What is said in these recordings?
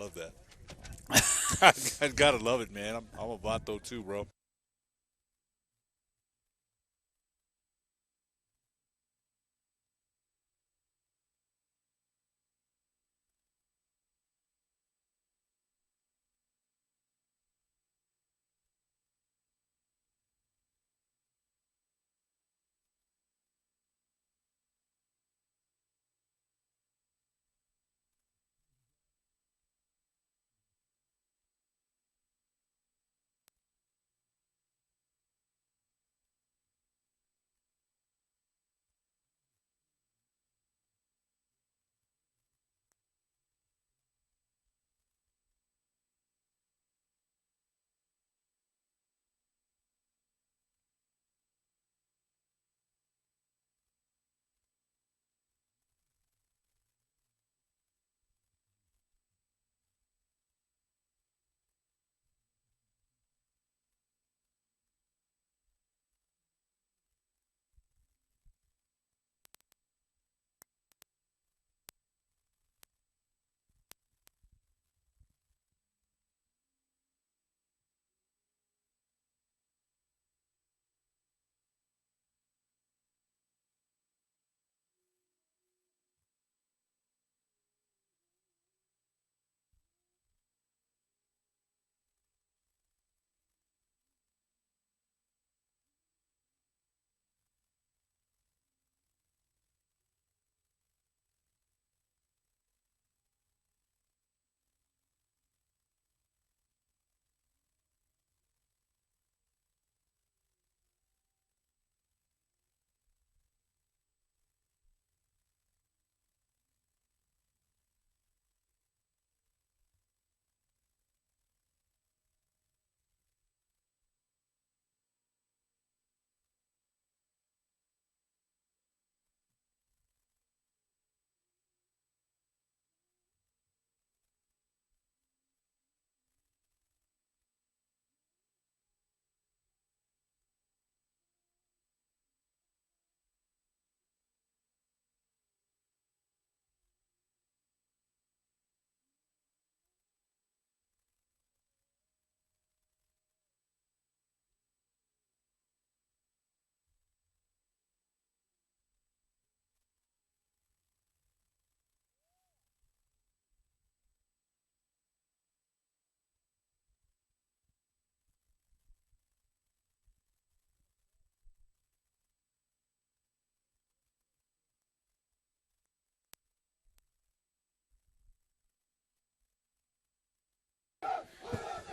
love that. I gotta love it, man. I'm a Vato too, bro.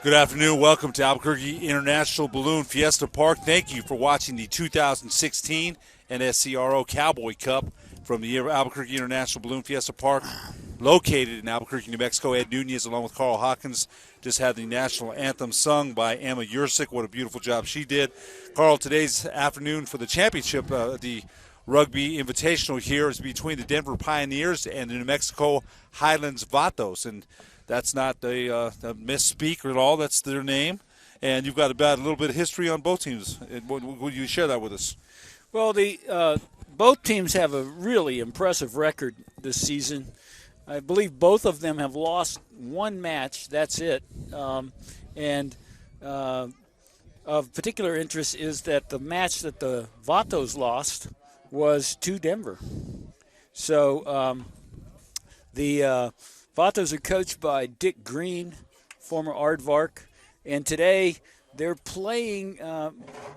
Good afternoon. Welcome to Albuquerque International Balloon Fiesta Park. Thank you for watching the 2016 NSCRO Cowboy Cup from the Albuquerque International Balloon Fiesta Park, located in Albuquerque, New Mexico. Ed Nunez, along with Carl Hawkins, just had the national anthem sung by Emma Yursik. What a beautiful job she did. Carl, today's afternoon for the championship, the Rugby Invitational here is between the Denver Pioneers and the New Mexico Highlands Vatos, and that's not a misspeak at all. That's their name. And you've got about a little bit of history on both teams. Would you share that with us? Well, both teams have a really impressive record this season. I believe both of them have lost one match. That's it. And of particular interest is that the match that the Vatos lost was to Denver. So the Vatos are coached by Dick Green, former Aardvark, and today they're playing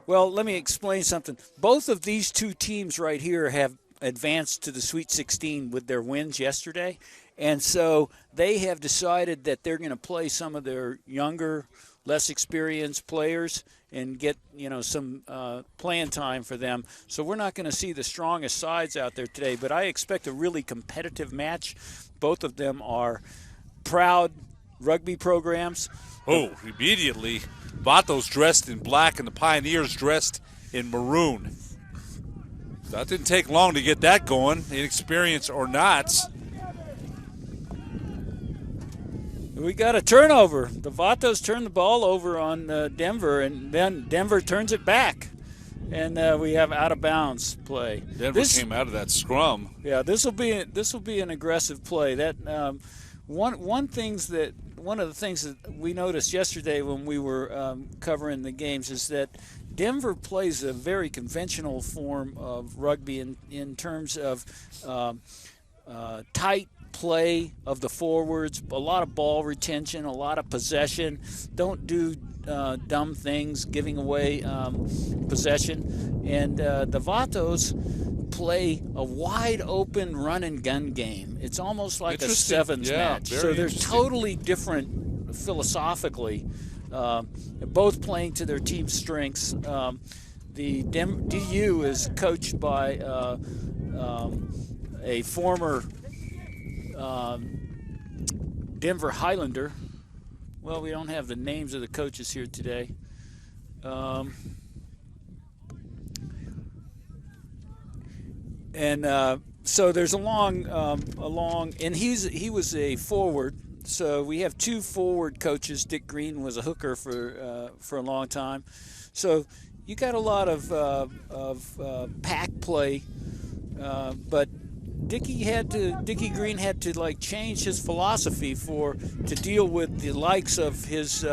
well, let me explain something. Both of these two teams right here have advanced to the Sweet 16 with their wins yesterday, and so they have decided that they're going to play some of their younger, less experienced players and get some playing time for them. So we're not going to see the strongest sides out there today, but I expect a really competitive match. Both of them are proud rugby programs. Oh, immediately, Vatos dressed in black and the Pioneers dressed in maroon. That didn't take long to get that going, inexperienced or not. We got a turnover. The Vatos turn the ball over on Denver, and then Denver turns it back. And we have out of bounds play. Denver came out of that scrum. Yeah, this will be an aggressive play. That One of the things that we noticed yesterday when we were covering the games is that Denver plays a very conventional form of rugby in terms of tight play of the forwards, a lot of ball retention, a lot of possession. Don't do dumb things, giving away possession. And the Vatos play a wide open run and gun game. It's almost like a sevens match. So they're totally different philosophically, both playing to their team's strengths. The DU is coached by a former Denver Highlander. Well, we don't have the names of the coaches here today. So there's a long, and he was a forward. So we have two forward coaches. Dick Green was a hooker for a long time. So you got a lot of pack play, but Dickie Green had to like change his philosophy to deal with the likes of his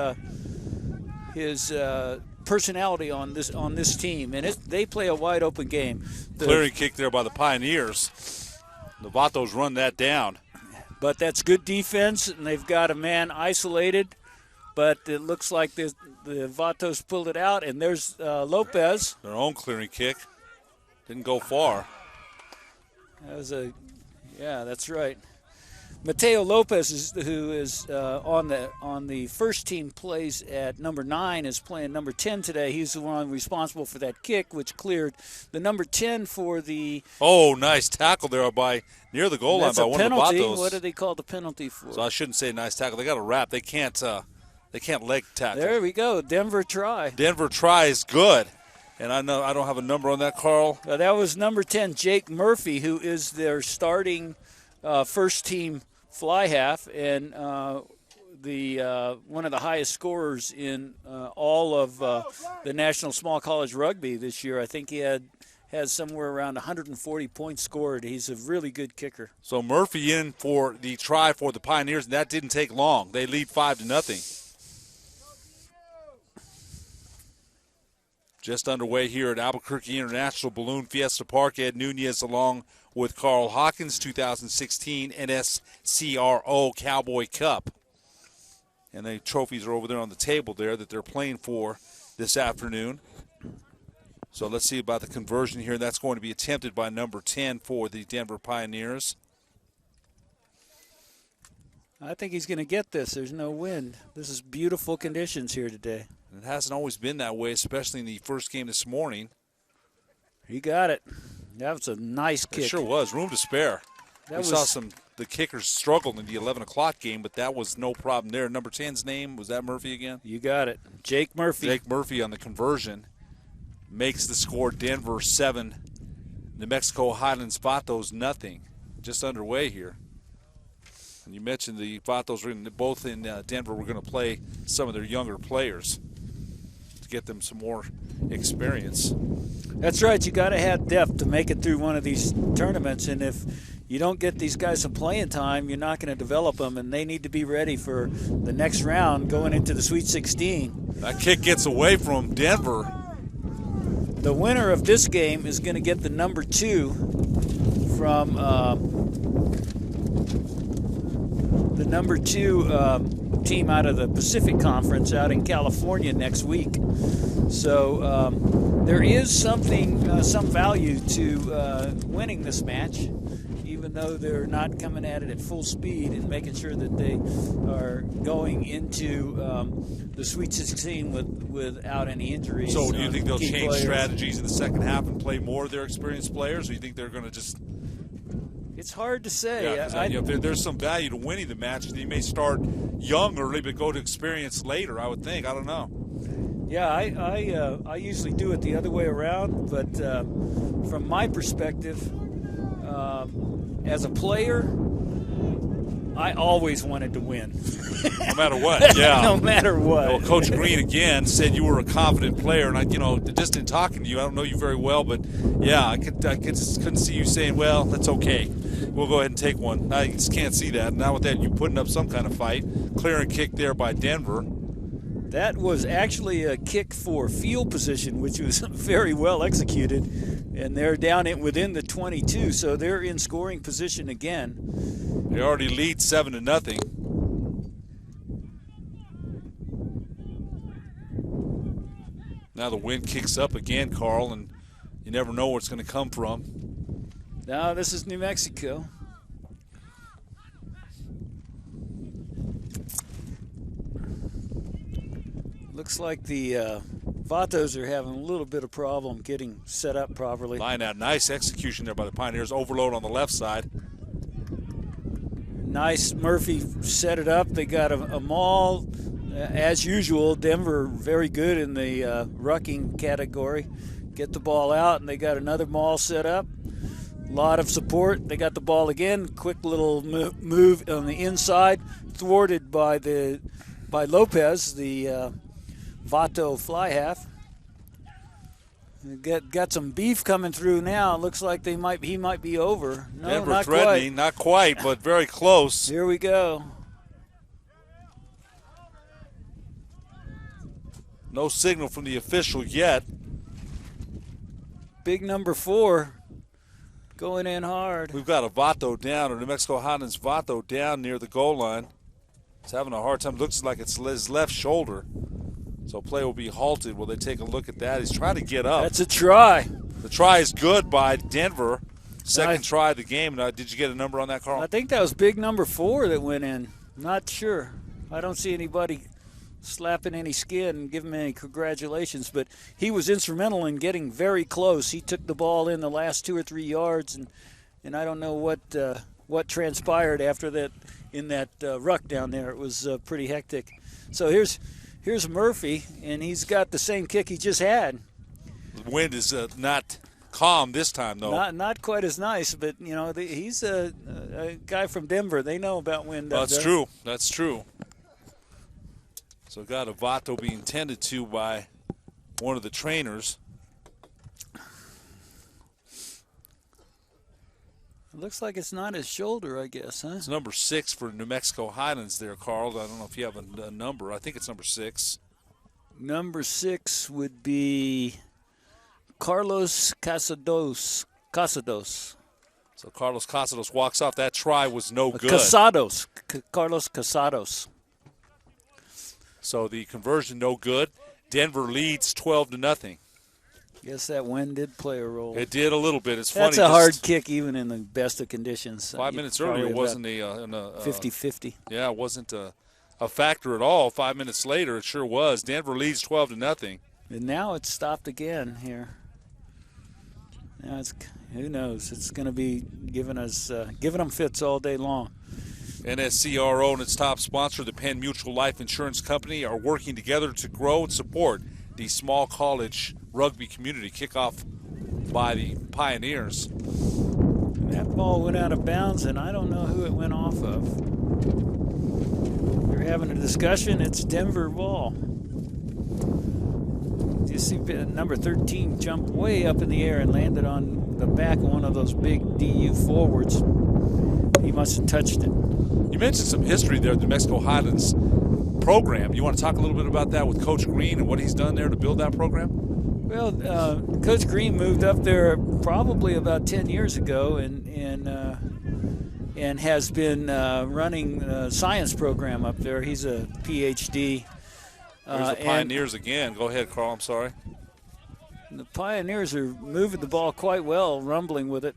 personality on this team, and they play a wide open game. Clearing kick there by the Pioneers. The Vatos run that down. But that's good defense, and they've got a man isolated. But it looks like the Vatos pulled it out, and there's Lopez. Their own clearing kick. Didn't go far. That's right. Mateo Lopez, who is on the first team, plays at number 9, is playing number 10 today. He's the one responsible for that kick, which cleared the number 10 for the. Oh, nice tackle there near the goal line by one penalty. of the Vatos. What do they call the penalty for? So I shouldn't say nice tackle. They got a wrap. They can't leg tackle. There we go. Denver try. Denver try is good. And I know I don't have a number on that, Carl. That was number 10, Jake Murphy, who is their starting first team fly half and one of the highest scorers in all of the National Small College Rugby this year. I think he has somewhere around 140 points scored. He's a really good kicker. So Murphy in for the try for the Pioneers, and that didn't take long. They lead 5-0. Just underway here at Albuquerque International Balloon Fiesta Park. Ed Nunez along with Carl Hawkins, 2016 NSCRO Cowboy Cup. And the trophies are over there on the table there that they're playing for this afternoon. So let's see about the conversion here. That's going to be attempted by number 10 for the Denver Pioneers. I think he's going to get this. There's no wind. This is beautiful conditions here today. It hasn't always been that way, especially in the first game this morning. He got it. That was a nice kick. It sure was. Room to spare. We saw the kickers struggled in the 11 o'clock game, but that was no problem there. Number 10's name, was that Murphy again? You got it. Jake Murphy. Jake Murphy on the conversion makes the score Denver 7, New Mexico Highlands Vatos nothing. Just underway here. And you mentioned the Vatos both in Denver were going to play some of their younger players to get them some more experience. That's right. You got to have depth to make it through one of these tournaments, and if you don't get these guys some playing time, you're not going to develop them, and they need to be ready for the next round going into the Sweet 16. That kick gets away from Denver. The winner of this game is going to get the number 2 from the number 2 team out of the Pacific Conference out in California next week. So there is some value to winning this match, even though they're not coming at it at full speed and making sure that they are going into the Sweet 16 without any injuries. So do you think they'll change players. strategies in the second half and play more of their experienced players, or you think they're going to just... It's hard to say. Yeah, there's some value to winning the match. They may start young early but go to experience later, I would think. I don't know. Yeah, I usually do it the other way around, but from my perspective, as a player, I always wanted to win. No matter what, yeah. No matter what. Well, Coach Green, again, said you were a confident player. And, just in talking to you, I don't know you very well, but, yeah, I couldn't see you saying, well, that's okay. We'll go ahead and take one. I just can't see that. Now with that, you putting up some kind of fight. Clearing kick there by Denver. That was actually a kick for field position, which was very well executed. And they're down within the 22, so they're in scoring position again. They already lead 7-0. Now the wind kicks up again, Carl, and you never know where it's going to come from. Now this is New Mexico. Looks like the Vatos are having a little bit of problem getting set up properly. Line out, nice execution there by the Pioneers. Overload on the left side. Nice, Murphy set it up. They got a maul. As usual, Denver very good in the rucking category. Get the ball out, and they got another maul set up. A lot of support. They got the ball again. Quick little move on the inside, thwarted by Lopez, the Vato fly half. Got some beef coming through now. Looks like he might be over. No, Denver not threatening, quite. not quite, but very close. Here we go. No signal from the official yet. Big number 4 going in hard. We've got a Vato down, or New Mexico Highlands Vato down near the goal line. He's having a hard time. Looks like it's his left shoulder. So play will be halted. Will they take a look at that? He's trying to get up. That's a try. The try is good by Denver. Second try of the game. Now, did you get a number on that, Carl? I think that was big number 4 that went in. Not sure. I don't see anybody slapping any skin and giving him any congratulations, but he was instrumental in getting very close. He took the ball in the last 2 or 3 yards, and I don't know what transpired after that in that ruck down there. It was pretty hectic. So here's Murphy, and he's got the same kick he just had. The wind is not calm this time, though. Not quite as nice, but he's a guy from Denver. They know about wind. That's true. That's true. So got a Vato being tended to by one of the trainers. It looks like it's not his shoulder, I guess, huh? It's number 6 for New Mexico Highlands there, Carl. I don't know if you have a number. I think it's number 6. Number 6 would be Carlos Casados. So Carlos Casados walks off. That try was no good. Carlos Casados. So the conversion no good. Denver leads 12-0. Guess that wind did play a role. It did a little bit. It's funny. That's a hard kick even in the best of conditions. 5 minutes earlier wasn't a 50-50. Yeah, it wasn't a factor at all. 5 minutes later, it sure was. Denver leads 12-0. And now it's stopped again here. Now who knows? It's going to be giving them fits all day long. NSCRO and its top sponsor, the Penn Mutual Life Insurance Company, are working together to grow and support the small college rugby community. Kickoff by the Pioneers. That ball went out of bounds, and I don't know who it went off of. They're having a discussion. It's Denver ball. You see number 13 jump way up in the air and landed on the back of one of those big DU forwards. He must have touched it. You mentioned some history there, the New Mexico Highlands program. You want to talk a little bit about that with Coach Green and what he's done there to build that program? Well, Coach Green moved up there probably about 10 years ago and has been running a science program up there. He's a PhD. There's the Pioneers again. Go ahead, Carl. I'm sorry. The Pioneers are moving the ball quite well, rumbling with it.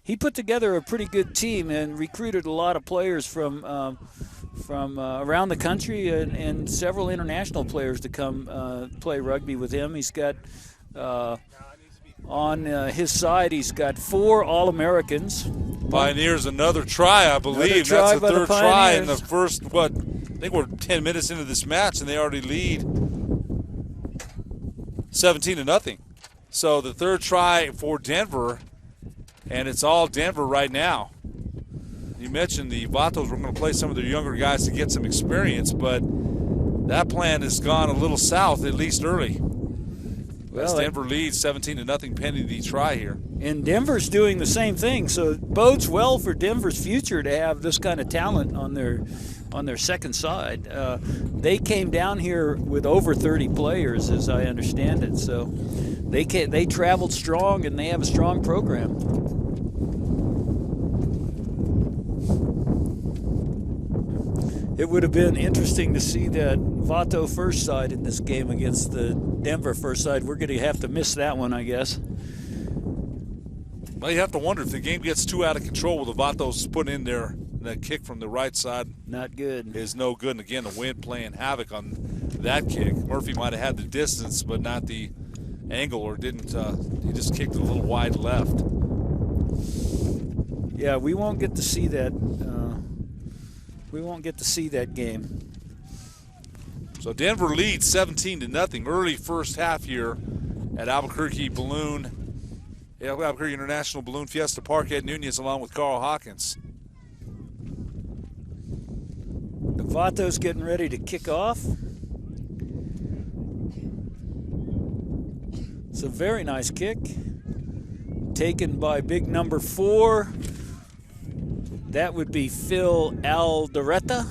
He put together a pretty good team and recruited a lot of players from around the country and several international players to come play rugby with him. He's got on his side, he's got 4 All-Americans. Pioneers, another try, I believe. That's the third try in the first, I think we're 10 minutes into this match, and they already lead 17-0. So the third try for Denver, and it's all Denver right now. you mentioned the Vatos were going to play some of their younger guys to get some experience, but that plan has gone a little south, at least early. Well, Denver leads 17-0 pending the try here. And Denver's doing the same thing, so it bodes well for Denver's future to have this kind of talent on their second side. They came down here with over 30 players, as I understand it, so they traveled strong and they have a strong program. It would have been interesting to see that Vato first side in this game against the Denver first side. We're going to have to miss that one, I guess. Well, you have to wonder if the game gets too out of control with the Vatos putting in that kick from the right side. Not good. Is no good. And again, the wind playing havoc on that kick. Murphy might have had the distance, but not the angle, or didn't. He just kicked it a little wide left. Yeah, we won't get to see that. We won't get to see that game. So Denver leads 17-0 early first half here at Albuquerque International Balloon Fiesta Park. Ed Nunez along with Carl Hawkins. The Vato's getting ready to kick off. It's a very nice kick. Taken by big number 4. That would be Phil Alderetta.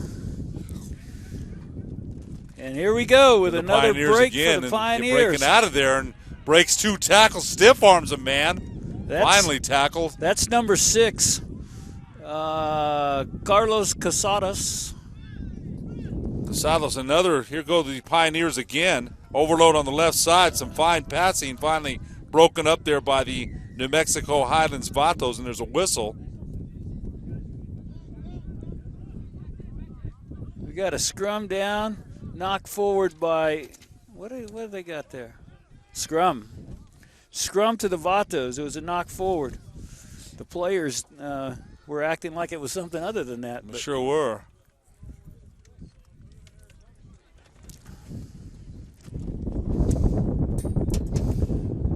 And here we go with another break for the Pioneers. Breaking out of there and breaks 2 tackles, stiff arms a man. Finally tackled. That's number 6, Carlos Casados. Another. Here go the Pioneers again. Overload on the left side. Some fine passing. Finally broken up there by the New Mexico Highlands Vatos, and there's a whistle. We got a scrum down, knocked forward by, what do they got there? Scrum to the Vatos. It was a knock forward. The players were acting like it was something other than that. But sure were.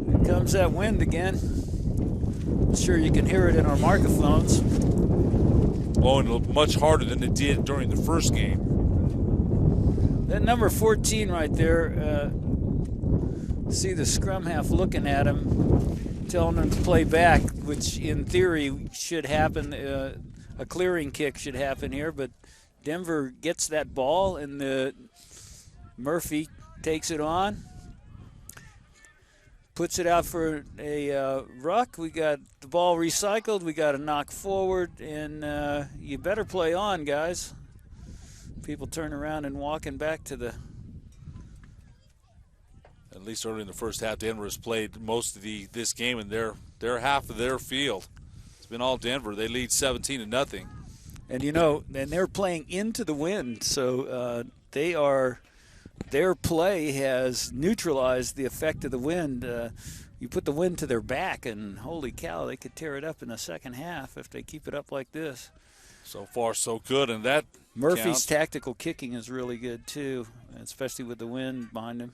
Here comes that wind again. I'm sure you can hear it in our microphones. Blowing much harder than it did during the first game. That number 14 right there, see the scrum half looking at him, telling him to play back, which in theory should happen. A clearing kick should happen here, but Denver gets that ball, and Murphy takes it on, puts it out for a ruck. We got the ball recycled. We got a knock forward, and you better play on, guys. People turn around and walking back to the. At least early in the first half, Denver has played most of this game in their half of their field. It's been all Denver. They lead 17-0. And and they're playing into the wind, so their play has neutralized the effect of the wind. You put the wind to their back, and holy cow, they could tear it up in the second half if they keep it up like this. So far, so good, and that Murphy's tactical kicking is really good too, especially with the wind behind him.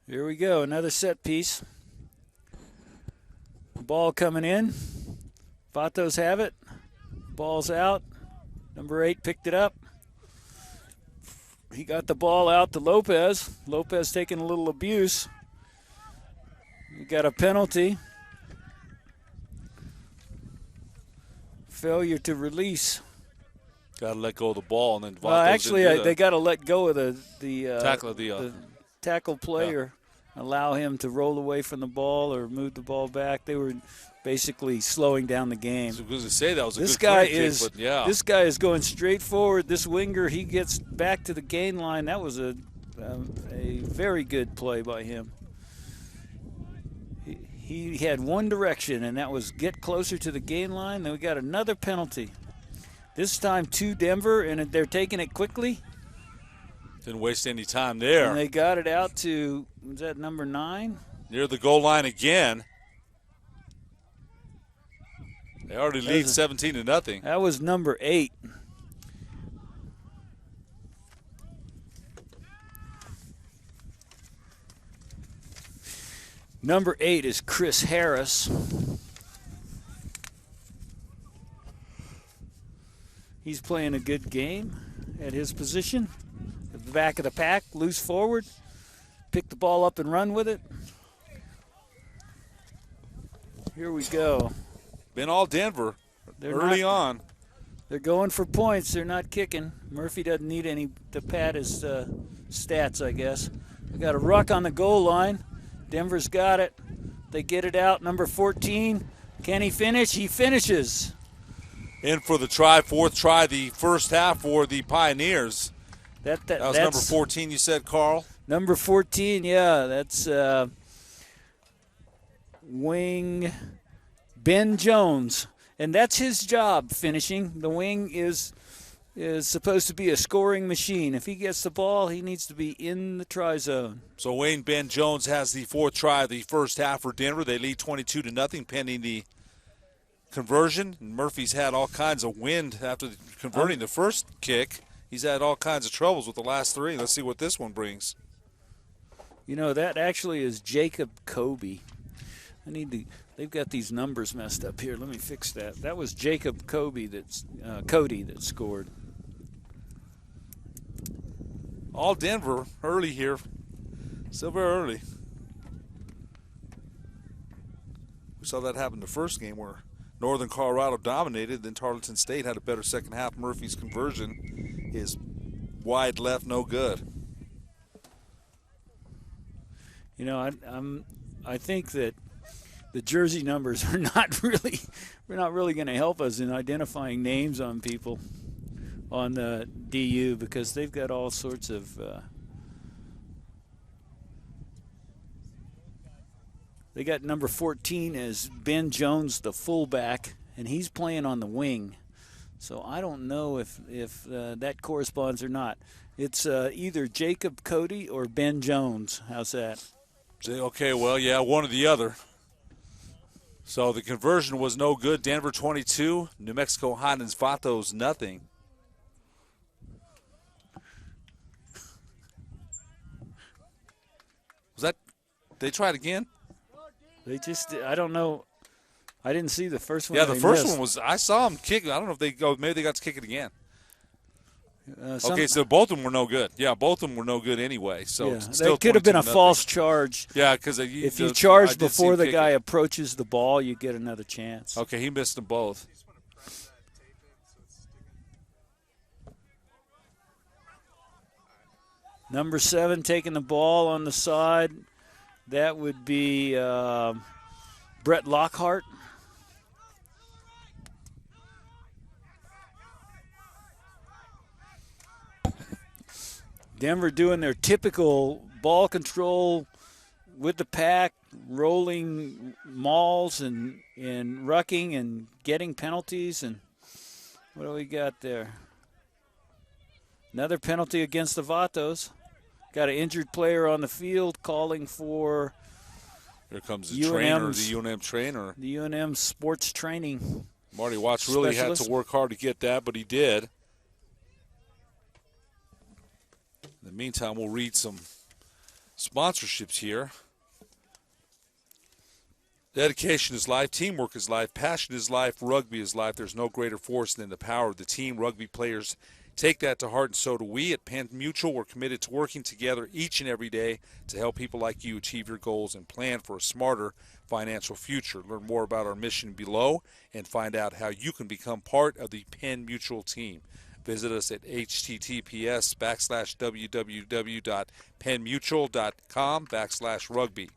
Here we go, another set piece. Ball coming in. Vatos have it. Ball's out. Number 8 picked it up. He got the ball out to Lopez. Lopez taking a little abuse. We got a penalty. Failure to release. Got to let go of the ball, and then Vatos actually, they got to let go of the tackle player. Yeah. Allow him to roll away from the ball or move the ball back. They were basically slowing down the game. I was going to say that was a this good guy kick, is but yeah. This guy is going straight forward. This winger, he gets back to the gain line. That was a very good play by him. He had one direction, and that was get closer to the gain line. Then we got another penalty. This time to Denver, and they're taking it quickly. Didn't waste any time there. And they got it out to, was that number 9? Near the goal line again. They already lead 17-0. That was number 8. Number 8 is Chris Harris. He's playing a good game at his position. At the back of the pack, loose forward. Pick the ball up and run with it. Here we go. Been all Denver early on. They're going for points. They're not kicking. Murphy doesn't need any to pad his stats, I guess. We got a ruck on the goal line. Denver's got it. They get it out. Number 14. Can he finish? He finishes. In for the try, 4th try, the first half for the Pioneers. That was number 14, you said, Carl? Number 14, yeah. That's wing Ben Jones. And that's his job, finishing. The wing is supposed to be a scoring machine. If he gets the ball, he needs to be in the try zone. So Wayne Ben Jones has the 4th try of the first half for Denver. They lead 22-0 pending the conversion. Murphy's had all kinds of wind after converting the first kick. He's had all kinds of troubles with the last 3. Let's see what this one brings. You know, that actually is Jacob Kobe. They've got these numbers messed up here. Let me fix that. That was Jacob Cody that scored. All Denver early here. Still very early. We saw that happen the first game where Northern Colorado dominated, then Tarleton State had a better second half. Murphy's conversion is wide left, no good. You know, I think that the jersey numbers are not really going to help us in identifying names on people on the DU because they've got all sorts of they got number 14 as Ben Jones, the fullback, and he's playing on the wing. So I don't know if that corresponds or not. It's either Jacob Cody or Ben Jones. How's that? Okay, well, yeah, one or the other. So the conversion was no good. Denver 22, New Mexico Highlands Vatos nothing. Was that? They tried again? They just, I don't know. I didn't see the first one. Yeah, the first one was, I saw them kick. I don't know if maybe they got to kick it again. Okay, so both of them were no good. Yeah, both of them were no good anyway. So still that could have been a false charge. Yeah, because if you charge before the guy approaches the ball, you get another chance. Okay, he missed them both. Number 7 taking the ball on the side. That would be Brett Lockhart. Denver doing their typical ball control with the pack, rolling mauls and rucking and getting penalties. And what do we got there? Another penalty against the Vatos. Got an injured player on the field calling for. Here comes the trainer, the UNM trainer. The UNM sports training. Marty Watts really had to work hard to get that, but he did. In the meantime, we'll read some sponsorships here. Dedication is life, teamwork is life, passion is life, rugby is life. There's no greater force than the power of the team. Rugby players take that to heart, and so do we. At Penn Mutual, we're committed to working together each and every day to help people like you achieve your goals and plan for a smarter financial future. Learn more about our mission below and find out how you can become part of the Penn Mutual team. Visit us at https://www.pennmutual.com/rugby.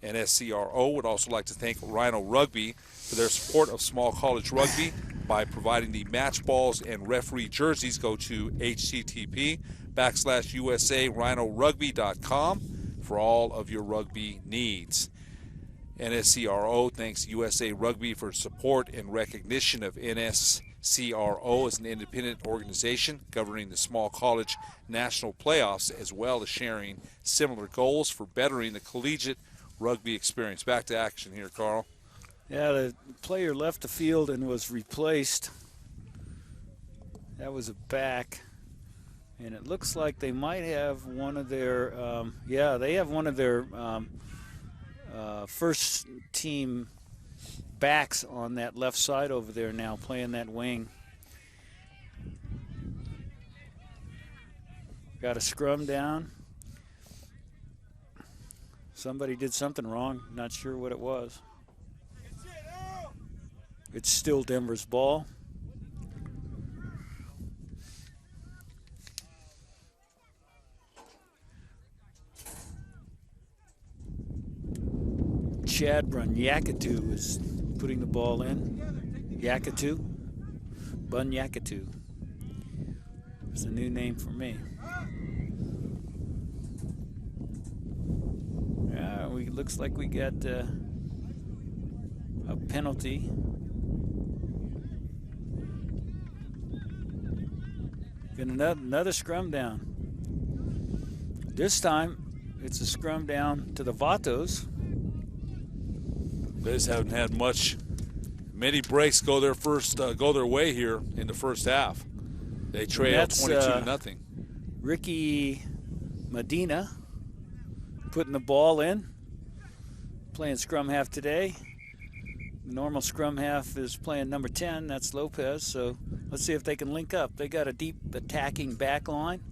NSCRO would also like to thank Rhino Rugby for their support of small college rugby by providing the match balls and referee jerseys. Go to http://USA-rhinorugby.com for all of your rugby needs. NSCRO thanks USA Rugby for support and recognition of NSCRO as an independent organization governing the small college national playoffs, as well as sharing similar goals for bettering the collegiate rugby experience. Back to action here, Carl. Yeah, the player left the field and was replaced. That was a back. And it looks like they might have one of their, they have one of their first team backs on that left side over there now, playing that wing. Got a scrum down. Somebody did something wrong. Not sure what it was. It's still Denver's ball. Chad Bunyakatu is putting the ball in. Yakatu. Bunyakatu. It's a new name for me. Looks like we got a penalty. Got another scrum down. This time, it's a scrum down to the Vatos. They just haven't had many breaks go their way here in the first half. They trail 22-0. Ricky Medina putting the ball in. Playing scrum half today. Normal scrum half is playing number 10. That's Lopez. So let's see if they can link up. They got a deep attacking back line.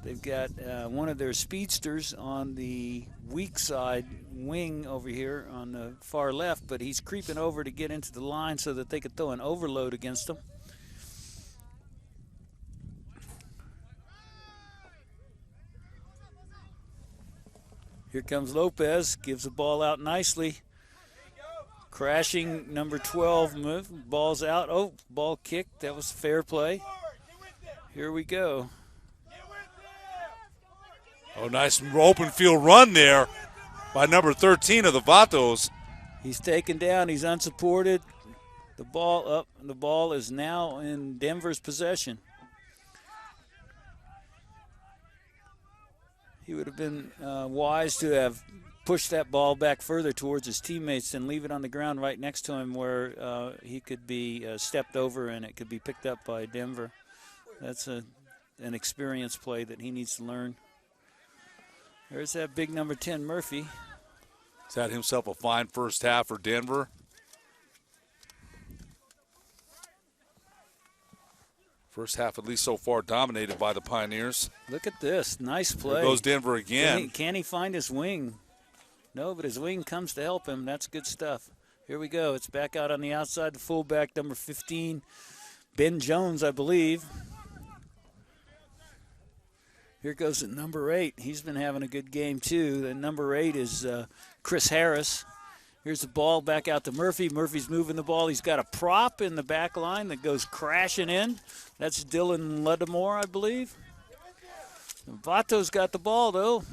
They've got one of their speedsters on the weak side wing over here on the far left, but he's creeping over to get into the line so that they could throw an overload against them. Here comes Lopez, gives the ball out nicely. Crashing number 12 move, ball's out. Oh, ball kicked, that was fair play. Here we go. Oh, nice open field run there by number 13 of the Vatos. He's taken down, he's unsupported. The ball up, and the ball is now in Denver's possession. He would have been wise to have pushed that ball back further towards his teammates than leave it on the ground right next to him where he could be stepped over and it could be picked up by Denver. That's an experience play that he needs to learn. There's that big number 10, Murphy. He's had himself a fine first half for Denver. First half, at least so far, dominated by the Pioneers. Look at this. Nice play. There goes Denver again. Can he find his wing? No, but his wing comes to help him. That's good stuff. Here we go. It's back out on the outside. The fullback, number 15, Ben Jones, I believe. Here goes the number 8. He's been having a good game, too. The number 8 is Chris Harris. Here's the ball back out to Murphy. Murphy's moving the ball. He's got a prop in the back line that goes crashing in. That's Dylan Ledamore, I believe. Vato's got the ball, though.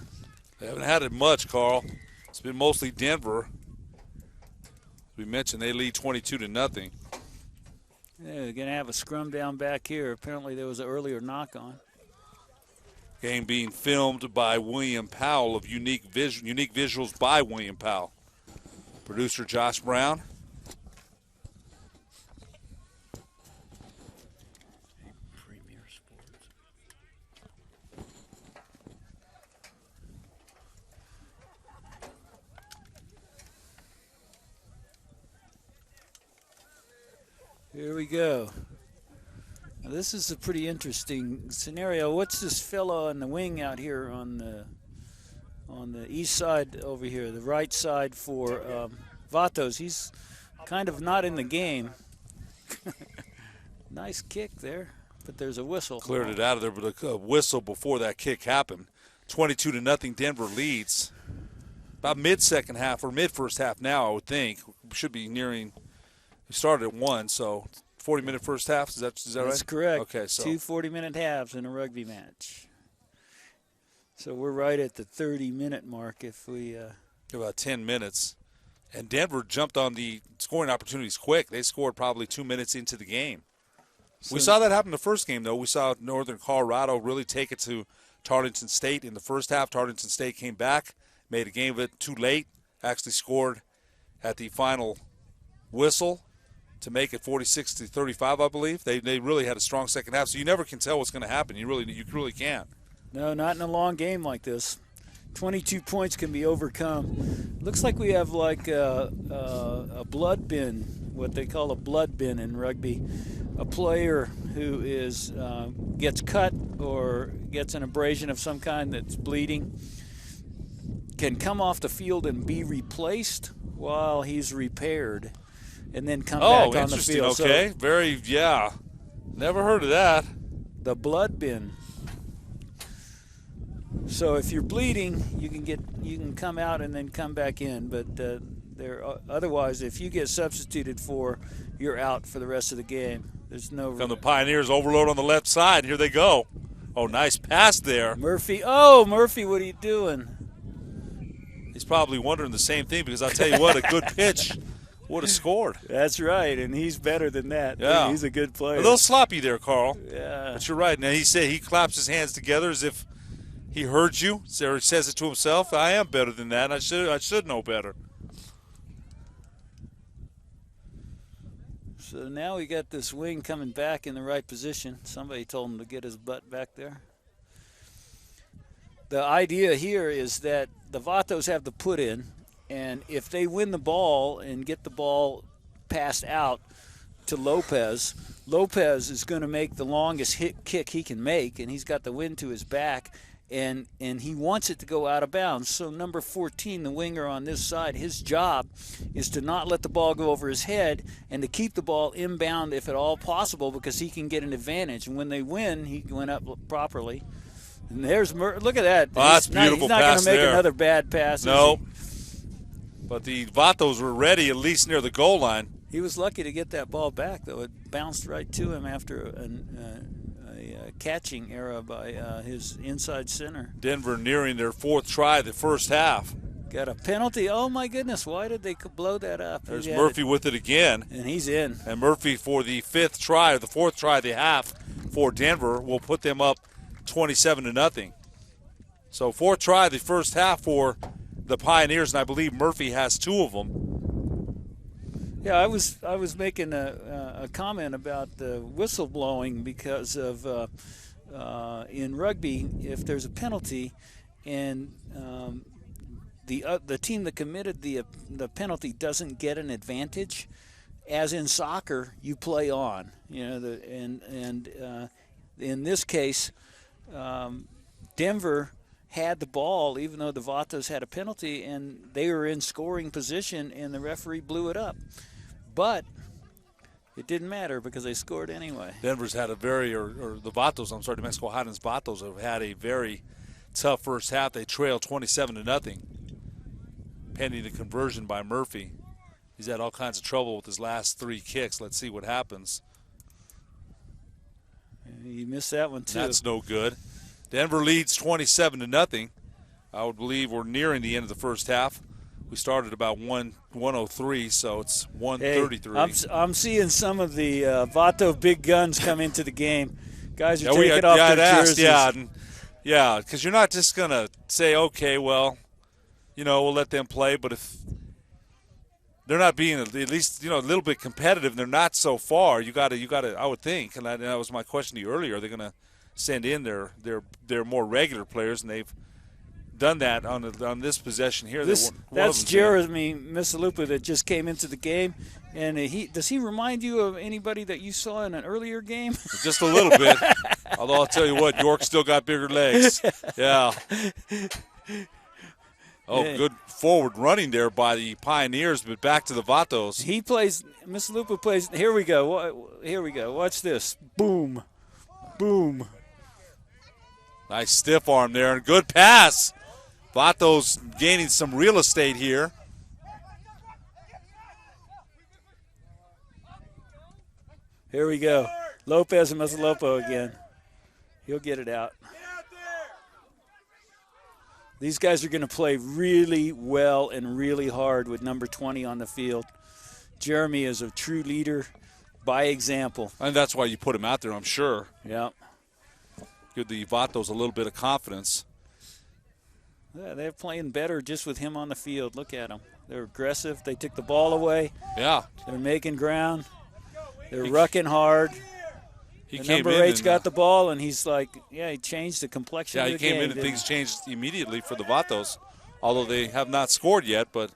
They haven't had it much, Carl. It's been mostly Denver. As we mentioned, they lead 22-0. Yeah, they're going to have a scrum down back here. Apparently there was an earlier knock-on. Game being filmed by William Powell of Unique Visuals by William Powell. Producer Josh Brown. Premier Sports. Here we go. Now this is a pretty interesting scenario. What's this fellow on the wing out here on the east side over here, the right side for Vatos? He's kind of not in the game. Nice kick there, but there's a whistle. Cleared it out of there, but a whistle before that kick happened. 22-0, Denver leads. About mid-second half or mid-first half now, I would think. We should be nearing. We started at 1, so 40-minute first half. Is that right? That's correct. Okay, so 2 40-minute halves in a rugby match. So we're right at the 30-minute mark if we about 10 minutes. And Denver jumped on the scoring opportunities quick. They scored probably 2 minutes into the game. So we saw that happen in the first game, though. We saw Northern Colorado really take it to Tarleton State in the first half. Tarleton State came back, made a game of it too late, actually scored at the final whistle to make it 46-35, I believe. They really had a strong second half, so you never can tell what's going to happen. You really can't. No, not in a long game like this. 22 points can be overcome. Looks like we have like a blood bin, what they call a blood bin in rugby. A player who is gets cut or gets an abrasion of some kind that's bleeding can come off the field and be replaced while he's repaired, and then come back on the field. Okay, so, never heard of that. The blood bin. So if you're bleeding, you can come out and then come back in. But otherwise, if you get substituted for, you're out for the rest of the game. There's no. Come the Pioneers, overload on the left side. Here they go. Oh, nice pass there. Murphy. Oh, Murphy, what are you doing? He's probably wondering the same thing, because I'll tell you what, a good pitch would have scored. That's right, and he's better than that. Yeah. He's a good player. A little sloppy there, Carl. Yeah. But you're right. Now, he said he claps his hands together as if he heard you. So he says it to himself. I am better than that. I should know better. So now we got this wing coming back in the right position. Somebody told him to get his butt back there. The idea here is that the Vatos have the put in, and if they win the ball and get the ball passed out to Lopez, Lopez is going to make the longest hit kick he can make, and he's got the wind to his back, and he wants it to go out of bounds. So number 14, the winger on this side, his job is to not let the ball go over his head and to keep the ball inbound if at all possible, because he can get an advantage. And when they win, he went up properly. And there's look at that. Oh, that's beautiful. He's not going to make another bad pass. No. But the Vatos were ready, at least near the goal line. He was lucky to get that ball back, though. It bounced right to him after a catching error by his inside center. Denver nearing their fourth try the first half. Got a penalty. Oh, my goodness. Why did they blow that up? There's Murphy with it again. And he's in. And Murphy for the fifth try, or the fourth try of the half for Denver, will put them up 27-0. So fourth try the first half for the Pioneers, and I believe Murphy has two of them. Yeah, I was making a comment about the whistle blowing because of in rugby, if there's a penalty and the team that committed the penalty doesn't get an advantage, as in soccer, you play on. You know, in this case, Denver had the ball, even though the Vatos had a penalty, and they were in scoring position, and the referee blew it up. But it didn't matter because they scored anyway. Denver's had a the Vatos, New Mexico Highlands Vatos have had a very tough first half. They trail 27-0, pending the conversion by Murphy. He's had all kinds of trouble with his last three kicks. Let's see what happens. You missed that one, too. That's no good. Denver leads 27-0. I would believe we're nearing the end of the first half. We started about 103, so it's 133. Hey, I'm seeing some of the Vato big guns come into the game. Guys are taking off their jerseys. Yeah, because you're not just going to say, okay, well, we'll let them play. But if they're not being at least, a little bit competitive and they're not so far, you got to, I would think, and that was my question to you earlier, are they going to send in their more regular players, and they've done that on this possession here. That's Jeremy Misalupa that just came into the game, and does he remind you of anybody that you saw in an earlier game? Just a little bit. Although I'll tell you what, York still got bigger legs. Yeah. Oh, yeah. Good forward running there by the Pioneers, but back to the Vatos. Misalupa plays. Here we go. Watch this. Boom. Boom. Nice stiff arm there, and good pass. Vatos gaining some real estate here. Here we go. Lopez and Masalopo again. He'll get it out. These guys are going to play really well and really hard with number 20 on the field. Jeremy is a true leader by example. And that's why you put him out there, I'm sure. Yeah. Give the Vatos a little bit of confidence. Yeah, they're playing better just with him on the field. Look at them. They're aggressive. They took the ball away. Yeah. They're making ground. They're rucking hard. He the came number in 8's got the ball, and he's like, he changed the complexion of the game. Yeah, he came in and things changed immediately for the Vatos, although they have not scored yet. But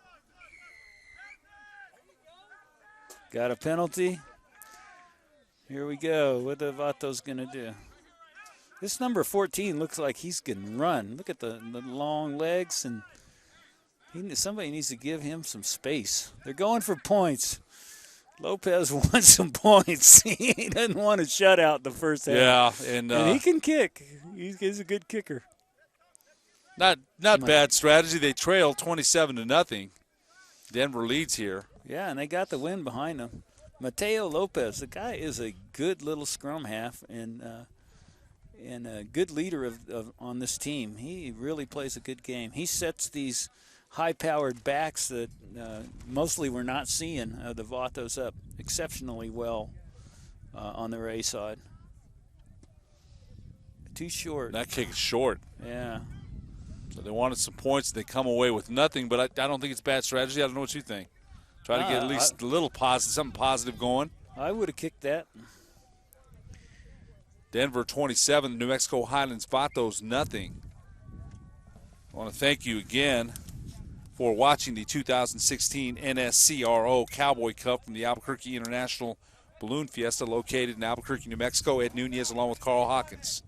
got a penalty. Here we go. What the Vatos going to do? This number 14 looks like he's going to run. Look at the long legs, and somebody needs to give him some space. They're going for points. Lopez wants some points. He doesn't want a shutout the first half. Yeah, and he can kick. He's a good kicker. Not bad strategy. They trail 27-0. Denver leads here. Yeah, and they got the win behind them. Mateo Lopez, the guy is a good little scrum half and a good leader on this team. He really plays a good game. He sets these high-powered backs that mostly we're not seeing the Vatos up exceptionally well on their A side. Too short. That kick is short. Yeah. So they wanted some points. They come away with nothing, but I don't think it's bad strategy. I don't know what you think. Try to get at least a little positive, something positive going. I would have kicked that. Denver 27, New Mexico Highlands Vatos nothing. I want to thank you again for watching the 2016 NSCRO Cowboy Cup from the Albuquerque International Balloon Fiesta located in Albuquerque, New Mexico. Ed Nunez along with Carl Hawkins.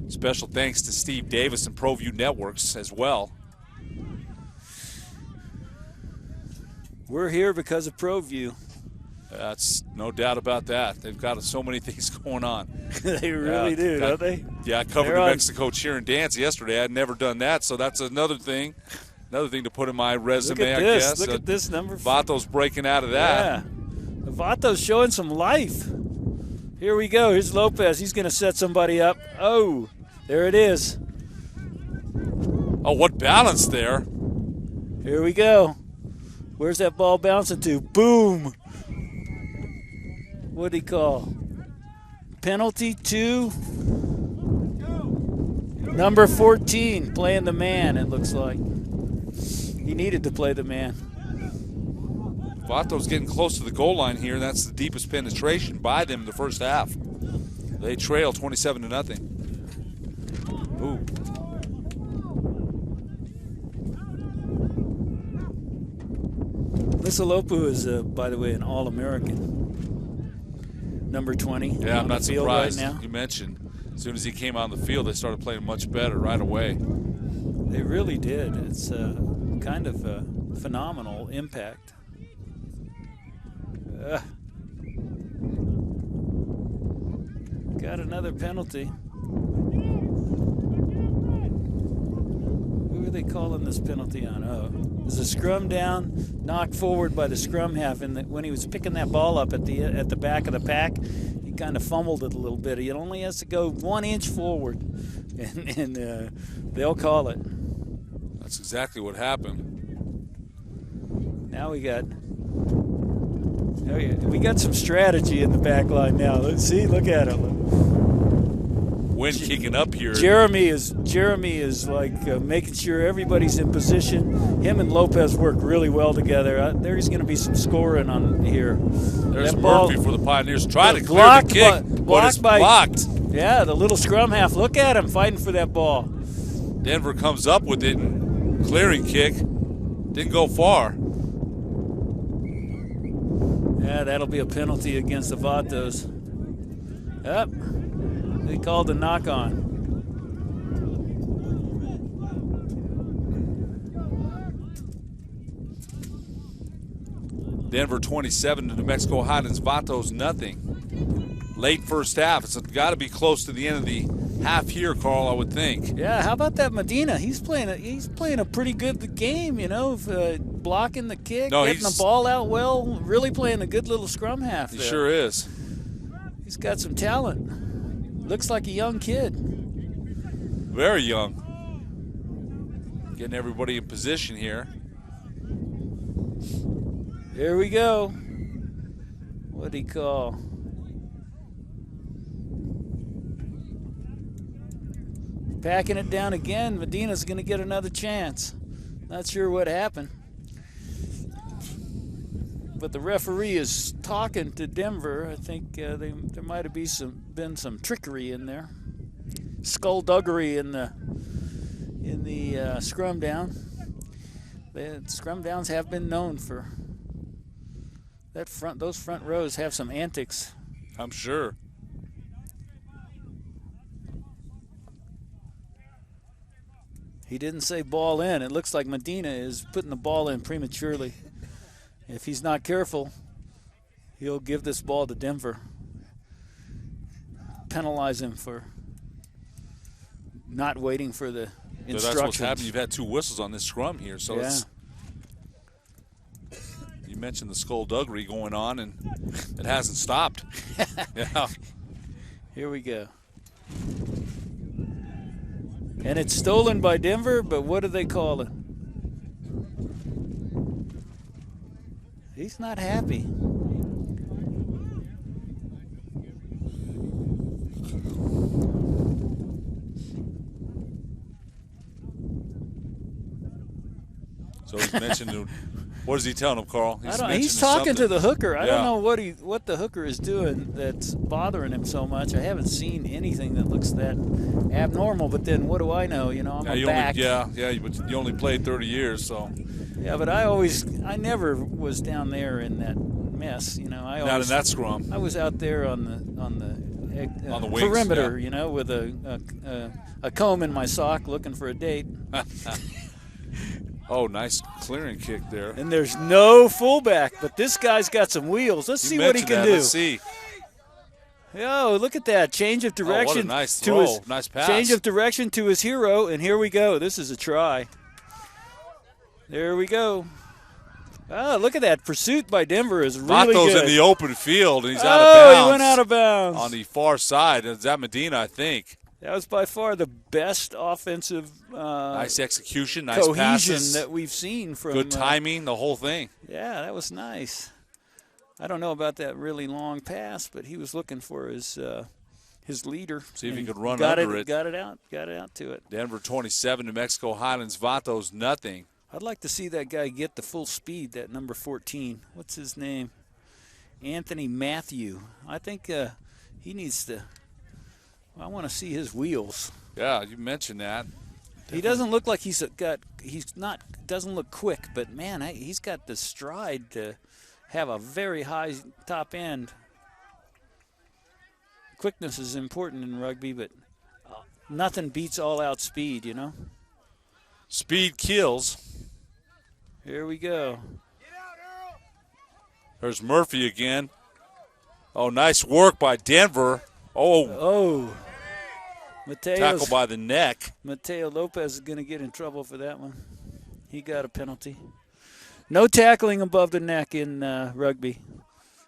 Special thanks to Steve Davis and ProView Networks as well. We're here because of ProView. That's no doubt about that. They've got so many things going on. They really do, don't they? Yeah, I covered New Mexico cheer and dance yesterday. I'd never done that, so that's another thing to put in my resume, I guess. Look at this number. Vatos breaking out of that. Yeah. The Vatos showing some life. Here we go. Here's Lopez. He's going to set somebody up. Oh, there it is. Oh, what balance there. Here we go. Where's that ball bouncing to? Boom. What'd he call? Penalty to number 14, playing the man, it looks like. He needed to play the man. Vatos getting close to the goal line here, and that's the deepest penetration by them in the first half. They trail 27-0. Ooh. Misalopu is, by the way, an All-American. Number 20. Yeah, I'm not surprised. Right now. You mentioned as soon as he came on the field, they started playing much better right away. They really did. It's kind of a phenomenal impact. Got another penalty. Who are they calling this penalty on? Oh, there's a scrum down, knocked forward by the scrum half, and when he was picking that ball up at the back of the pack, he kind of fumbled it a little bit. He only has to go 1 inch forward, and they'll call it. That's exactly what happened. Now we got some strategy in the back line now. Let's see. Look at him. Wind kicking up here. Jeremy is like making sure everybody's in position. Him and Lopez work really well together. There's going to be some scoring on here. There's Murphy for the Pioneers. Trying to clear the kick, but it's blocked. Yeah, the little scrum half. Look at him fighting for that ball. Denver comes up with it. Clearing kick. Didn't go far. Yeah, that'll be a penalty against the Vatos. Yep. They called the knock-on. Denver 27 to New Mexico Highlands Vatos nothing. Late first half. It's got to be close to the end of the half here, Carl, I would think. Yeah, how about that Medina? He's playing a pretty good game, blocking the kick, getting the ball out well, really playing a good little scrum half there. He sure is. He's got some talent. Looks like a young kid. Very young. Getting everybody in position here. Here we go. What'd he call? Packing it down again. Medina's going to get another chance. Not sure what happened. But the referee is talking to Denver. I think there might have been some trickery in there. Skullduggery in the scrum down. The scrum downs have been known for that front. Those front rows have some antics. I'm sure. He didn't say ball in. It looks like Medina is putting the ball in prematurely. If he's not careful, he'll give this ball to Denver. Penalize him for not waiting for the instructions. So that's what's happened. You've had 2 whistles on this scrum here. So yeah. You mentioned the skullduggery going on, and it hasn't stopped. Yeah. Here we go. And it's stolen by Denver, but what do they call it? He's not happy. So he's mentioned. What is he telling him, Carl? He's talking to the hooker. I don't Yeah. know what the hooker is doing that's bothering him so much. I haven't seen anything that looks that abnormal. But then, what do I know? I'm a back. But you only played 30 years, so. Yeah, but I never was down there in that mess. Not in that scrum. I was out there on the wings, perimeter, with a comb in my sock, looking for a date. Oh, nice clearing kick there. And there's no fullback, but this guy's got some wheels. Let's see what he can do. Let's see. Oh, look at that. Change of direction. What a nice throw. Nice pass. Change of direction to his hero, and here we go. This is a try. There we go. Oh, look at that. Pursuit by Denver is really Vato's good. in the open field, and he's out of bounds. He went out of bounds. On the far side. Is that Medina, I think. That was by far the best offensive nice execution, nice cohesion passes. that we've seen from. Good timing, the whole thing. Yeah, that was nice. I don't know about that really long pass, but he was looking for his leader. See if he could run under it. Got it out to it. Denver 27, New Mexico Highlands Vatos nothing. I'd like to see that guy get the full speed, that number 14. What's his name? Anthony Matthew. I think he needs to. I want to see his wheels. Yeah, you mentioned that. He doesn't look like doesn't look quick, but man, he's got the stride to have a very high top end. Quickness is important in rugby, but nothing beats all-out speed, Speed kills. Here we go. There's Murphy again. Oh, nice work by Denver. Oh. Tackle by the neck. Mateo Lopez is going to get in trouble for that one. He got a penalty. No tackling above the neck in rugby.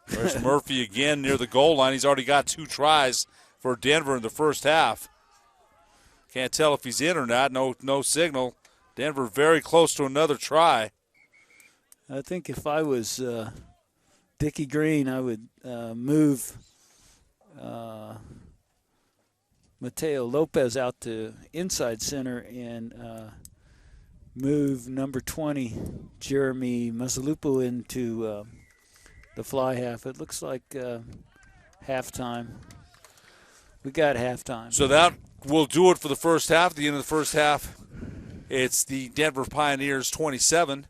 There's Murphy again near the goal line. He's already got 2 tries for Denver in the first half. Can't tell if he's in or not. No signal. Denver very close to another try. I think if I was Dickie Green, I would move Mateo Lopez out to inside center and move number 20, Jeremy Masalupo, into the fly half. It looks like halftime. We got halftime. So that will do it for the first half. At the end of the first half, it's the Denver Pioneers 27,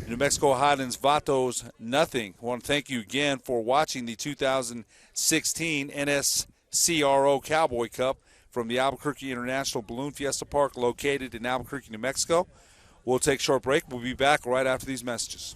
New Mexico Highlands Vatos nothing. I want to thank you again for watching the 2016 NSCRO Cowboy Cup from the Albuquerque International Balloon Fiesta Park located in Albuquerque, New Mexico. We'll take a short break. We'll be back right after these messages.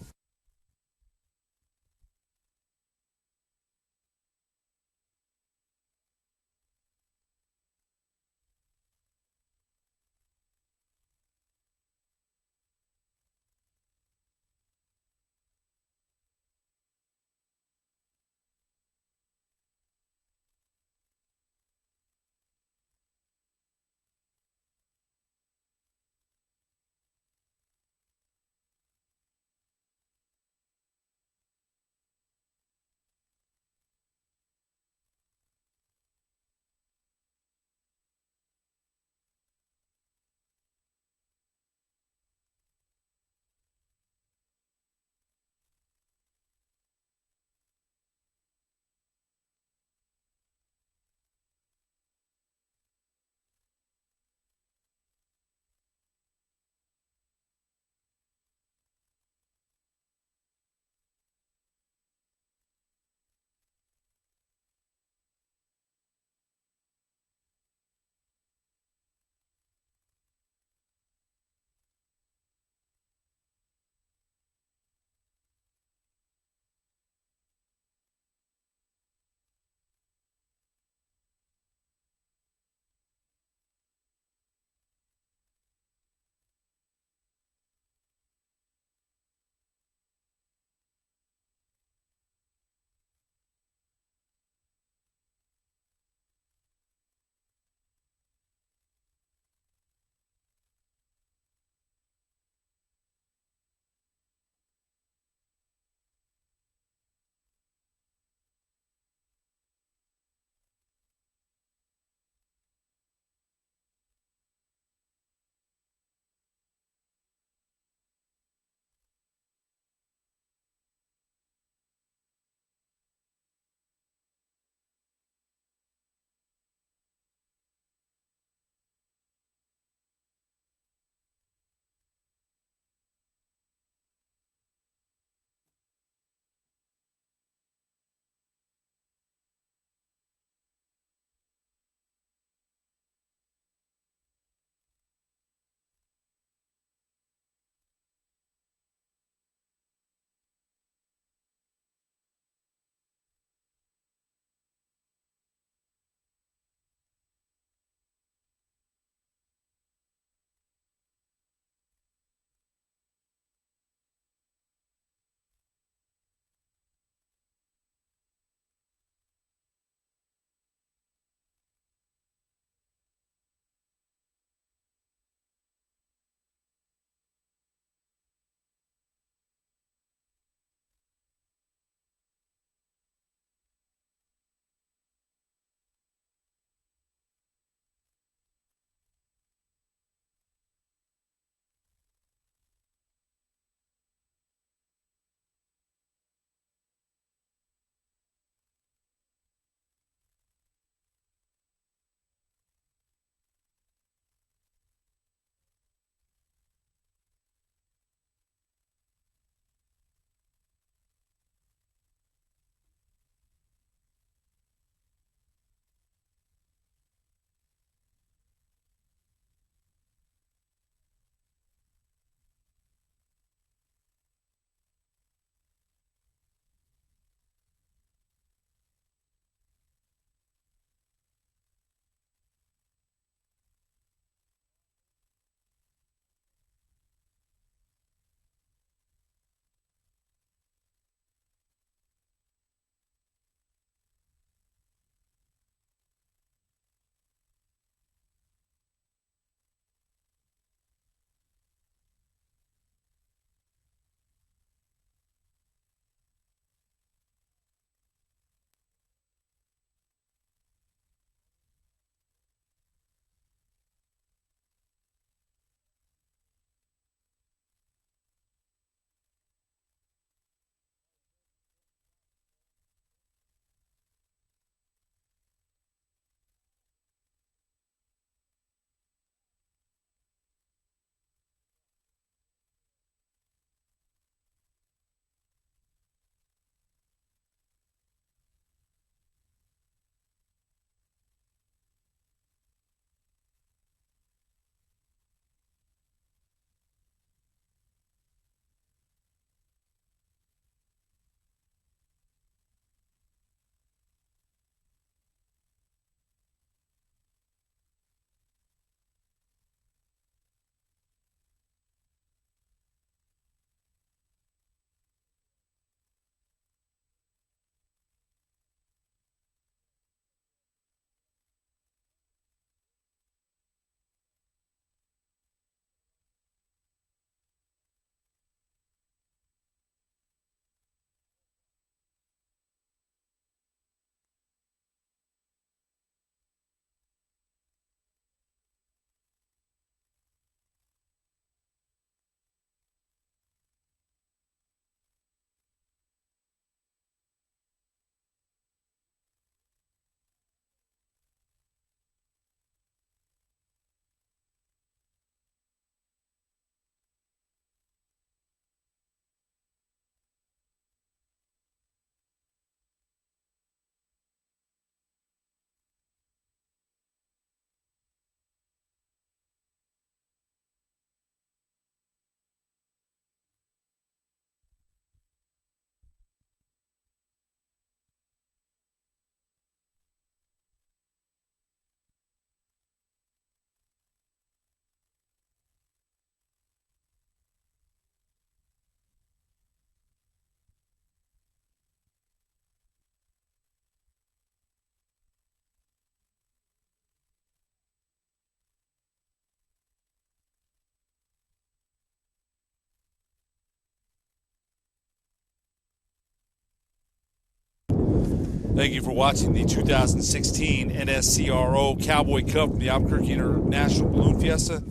Thank you for watching the 2016 NSCRO Cowboy Cup from the Albuquerque International Balloon Fiesta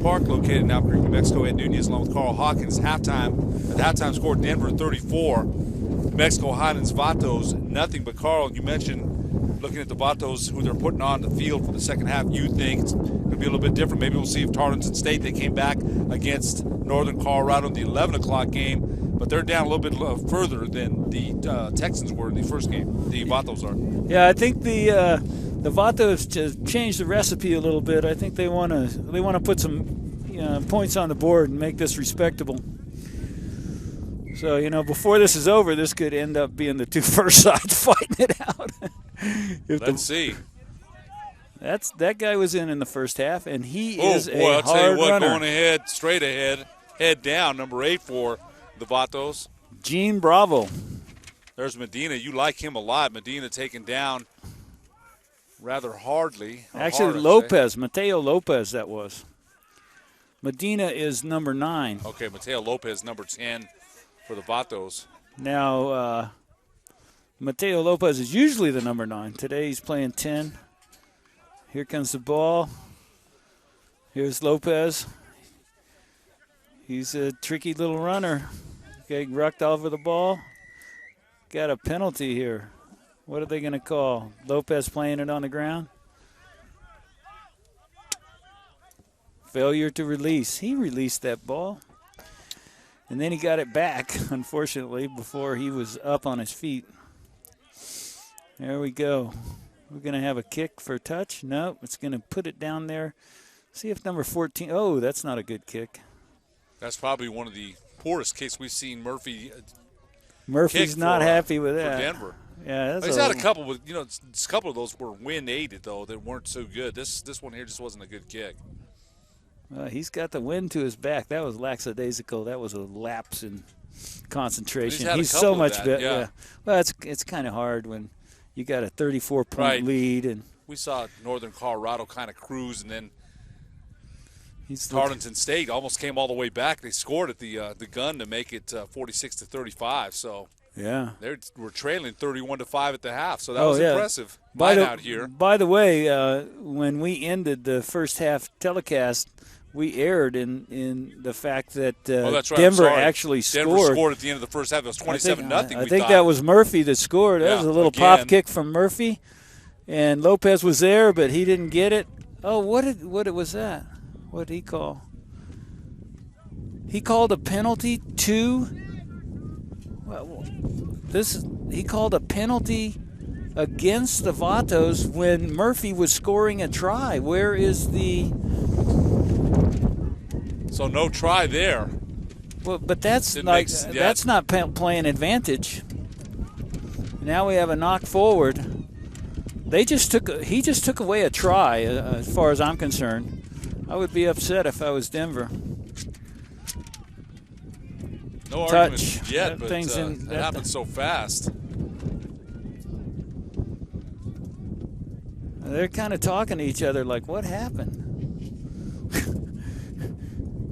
Park, located in Albuquerque, New Mexico. Ed Nunez along with Carl Hawkins. At the halftime score, Denver 34, New Mexico Highlands Vatos nothing. But Carl, you mentioned looking at the Vatos, who they're putting on the field for the second half. You think it's going to be a little bit different. Maybe we'll see if Tarleton State, they came back against Northern Colorado in the 11 o'clock game. But they're down a little bit further than the Texans were in the first game. The Vatos are. Yeah, I think the Vatos just changed the recipe a little bit. I think they want to put some points on the board and make this respectable. So before this is over, this could end up being the two first sides fighting it out. Let's see. That guy was in the first half, and he is a I'll tell you what, runner. going ahead, straight ahead, head down, number 8 for the Vatos. Gene Bravo. There's Medina. You like him a lot. Medina taken down rather hardly. Actually, Lopez, Mateo Lopez, that was. Medina is number 9. Okay, Mateo Lopez, number 10 for the Vatos. Now, Mateo Lopez is usually the number 9. Today he's playing 10. Here comes the ball. Here's Lopez. He's a tricky little runner. Getting rucked over the ball. Got a penalty here. What are they going to call? Lopez playing it on the ground. Failure to release. He released that ball. And then he got it back, unfortunately, before he was up on his feet. There we go. We're going to have a kick for a touch. Nope, it's going to put it down there. See if number 14. Oh, that's not a good kick. That's probably one of the poorest kicks we've seen Murphy's not happy with that. For Denver. Yeah, he's had a couple, but a couple of those were wind aided though that weren't so good. This one here just wasn't a good kick. He's got the wind to his back. That was lackadaisical. That was a lapse in concentration. He's so much better. Yeah. Well, it's kind of hard when you got a 34-point lead, and we saw Northern Colorado kind of cruise, and then Tarleton State almost came all the way back. They scored at the gun to make it 46-35. So yeah, they were trailing 31-5 at the half. So that was impressive. Out here. By the way, when we ended the first half telecast, we erred in the fact that that's right. Denver actually Denver scored. scored at the end of the first half. It was 27-0. I think that was Murphy that scored. That was a little pop kick from Murphy, and Lopez was there, but he didn't get it. Oh, what was that? What did he call? He called a penalty to. He called a penalty against the Vatos when Murphy was scoring a try. Where is the? So no try there. Well, but that's not playing advantage. Now we have a knock forward. He just took away a try, as far as I'm concerned. I would be upset if I was Denver. No touch argument yet, but that happened so fast. They're kind of talking to each other like, what happened?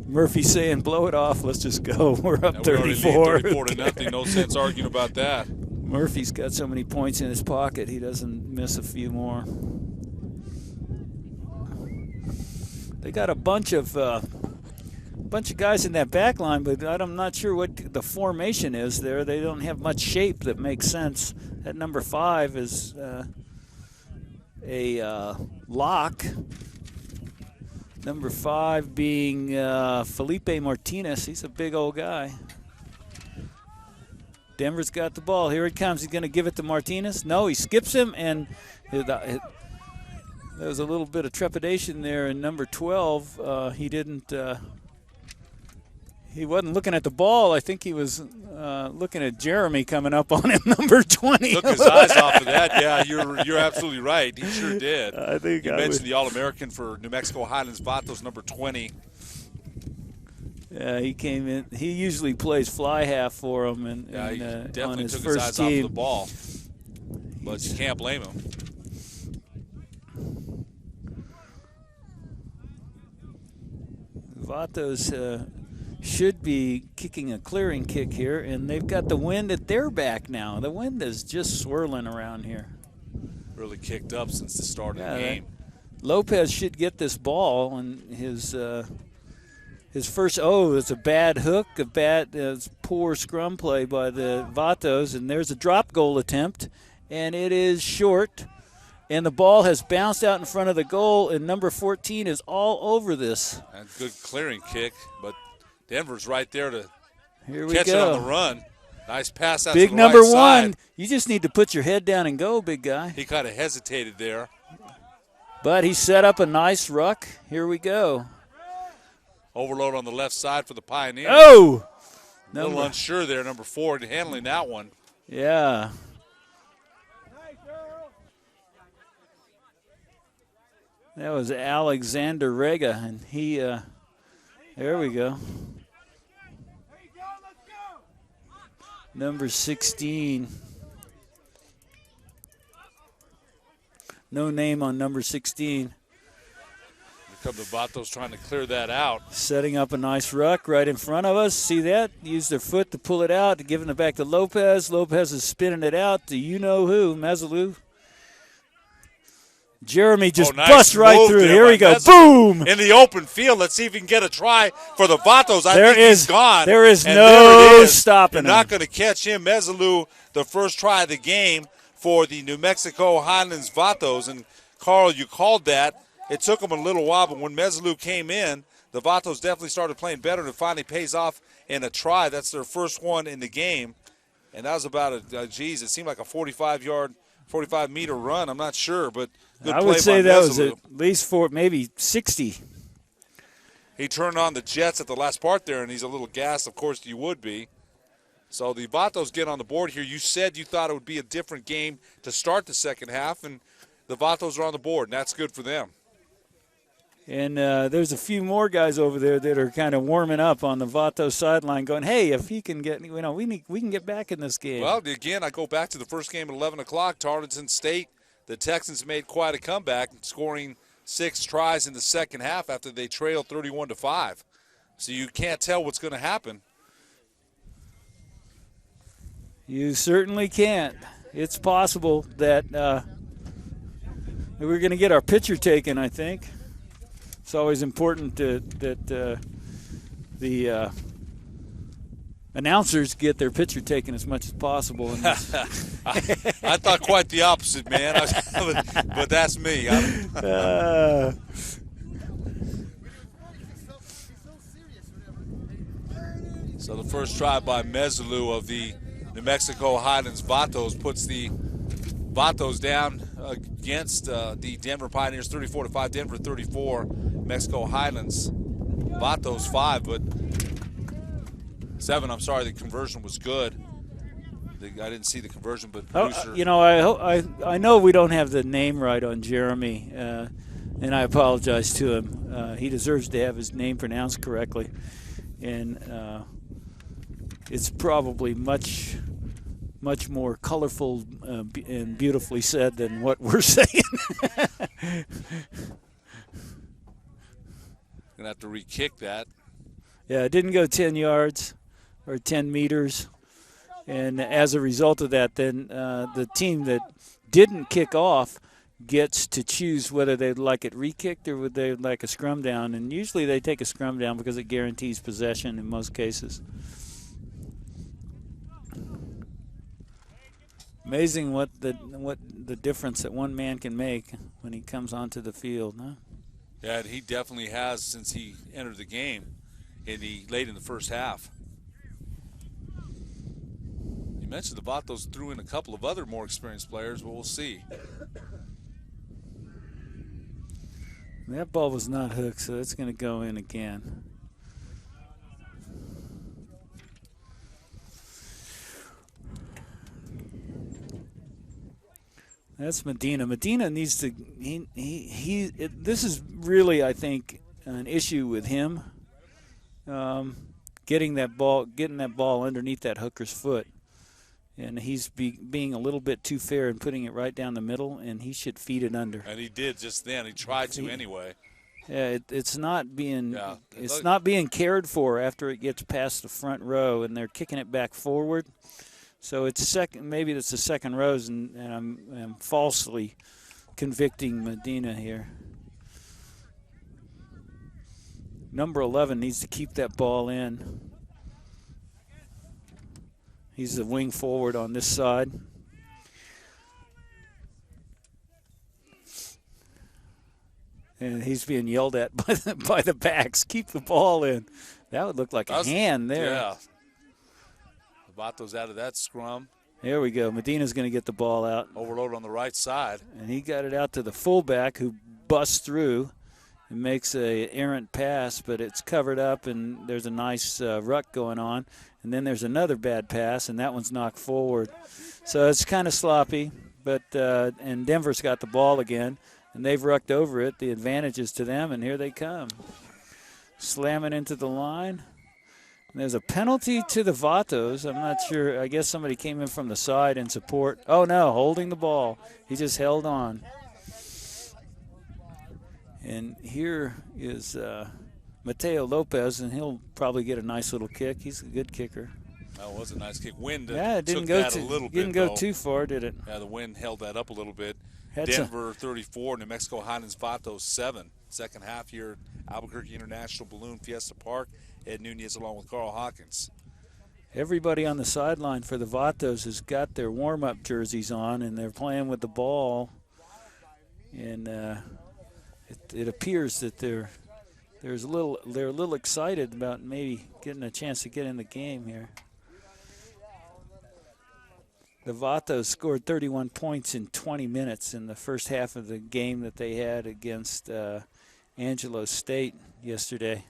Murphy saying, blow it off, let's just go. We're up 34. 34-0, no sense arguing about that. Murphy's got so many points in his pocket, he doesn't miss a few more. They got a bunch of guys in that back line, but I'm not sure what the formation is there. They don't have much shape that makes sense. That number 5 is a lock. Number 5 being Felipe Martinez. He's a big old guy. Denver's got the ball. Here it comes. He's going to give it to Martinez. No, he skips him, and there was a little bit of trepidation there in number 12. He wasn't looking at the ball. I think he was looking at Jeremy coming up on him, number 20. Took his eyes off of that. Yeah, you're absolutely right. He sure did. I think you mentioned the All-American for New Mexico Highlands Vatos, number 20. Yeah, he came in. He usually plays fly half for him, and he definitely on his took first his eyes team. off the ball. But you can't blame him. Vatos should be kicking a clearing kick here, and they've got the wind at their back now. The wind is just swirling around here. Really kicked up since the start of the game. Lopez should get this ball, and his first, it's a bad hook, poor scrum play by the Vatos, and there's a drop goal attempt, and it is short, and the ball has bounced out in front of the goal, and number 14 is all over this. A good clearing kick, but Denver's right there to Here catch we it go. on the run. Nice pass out Big to the number right side. one. You just need to put your head down and go, big guy. He kind of hesitated there. But he set up a nice ruck. Here we go. Overload on the left side for the Pioneers. Oh! A little unsure there, number 4, handling that one. Yeah. That was Alexander Rega, and he, there we go. Number 16. No name on number 16. Here come the Vatos trying to clear that out. Setting up a nice ruck right in front of us. See that? Use their foot to pull it out, giving it back to Lopez. Lopez is spinning it out to you-know-who, Mazzalou. Jeremy just nice busts right through. Here we go. Mazzalou. Boom! In the open field. Let's see if he can get a try for the Vatos. I think he's gone. There is and no there it is. stopping him. You're not going to catch him. Mazzalou, the first try of the game for the New Mexico Highlands Vatos. And, Carl, you called that. It took them a little while, but when Mazzalou came in, the Vatos definitely started playing better, and it finally pays off in a try. That's their first one in the game. And that was about it seemed like a 45-meter run. I'm not sure, but good play by Mazzalou. I would say that was at least maybe 60. He turned on the jets at the last part there, and he's a little gassed. Of course, you would be. So the Vatos get on the board here. You said you thought it would be a different game to start the second half, and the Vatos are on the board, and that's good for them. And there's a few more guys over there that are kind of warming up on the Vatos sideline, going, "Hey, if he can get, we can get back in this game." Well, again, I go back to the first game at 11 o'clock. Tarleton State, the Texans made quite a comeback, scoring 6 tries in the second half after they trailed 31-5. So you can't tell what's going to happen. You certainly can't. It's possible that we're going to get our pitcher taken, I think. It's always important that the announcers get their pitcher taken as much as possible. I thought quite the opposite, man. But that's me. So the first try by Mazzalou of the New Mexico Highlands Vatos puts the Vatos down against the Denver Pioneers 34-5. Denver 34, Mexico Highlands Vatos 5, but 7. I'm sorry, the conversion was good. I didn't see the conversion, but Brewster. I know we don't have the name right on Jeremy, and I apologize to him. He deserves to have his name pronounced correctly, and it's probably much more colorful and beautifully said than what we're saying. Gonna have to re-kick that. Yeah, it didn't go 10 yards or 10 meters. And as a result of that, then the team that didn't kick off gets to choose whether they'd like it re-kicked or would they like a scrum down. And usually they take a scrum down because it guarantees possession in most cases. Amazing what the difference that one man can make when he comes onto the field, huh? Yeah, and he definitely has since he entered the game late in the first half. You mentioned the Vatos threw in a couple of other more experienced players, but we'll see. That ball was not hooked, so it's going to go in again. That's Medina. Medina needs to. This is really, I think, an issue with him. Getting that ball underneath that hooker's foot, and he's being a little bit too fair and putting it right down the middle, and he should feed it under. And he did just then. He tried to anyway. Yeah, it's not being it's not being cared for after it gets past the front row, and they're kicking it back forward. So it's second. Maybe it's the second rows, and I'm falsely convicting Medina here. Number 11 needs to keep that ball in. He's the wing forward on this side. And he's being yelled at by the backs. Keep the ball in. That would look like a hand there. Yeah. Vato's out of that scrum. There we go. Medina's going to get the ball out. Overload on the right side. And he got it out to the fullback who busts through and makes a errant pass, but it's covered up, and there's a nice ruck going on. And then there's another bad pass, and that one's knocked forward. So it's kind of sloppy, but and Denver's got the ball again, and they've rucked over it. The advantage is to them, and here they come. Slamming into the line. And there's a penalty to the Vatos. I'm not sure. I guess somebody came in from the side in support. Oh, no, holding the ball. He just held on. And here is Mateo Lopez, and he'll probably get a nice little kick. He's a good kicker. That was a nice kick. Wind it didn't go too far, did it? Yeah, the wind held that up a little bit. Denver 34, New Mexico Highlands Vatos 7. Second half here at Albuquerque International Balloon Fiesta Park. Ed Nunez along with Carl Hawkins. Everybody on the sideline for the Vatos has got their warm-up jerseys on, and they're playing with the ball. And it appears that they're a little excited about maybe getting a chance to get in the game here. The Vatos scored 31 points in 20 minutes in the first half of the game that they had against Angelo State yesterday.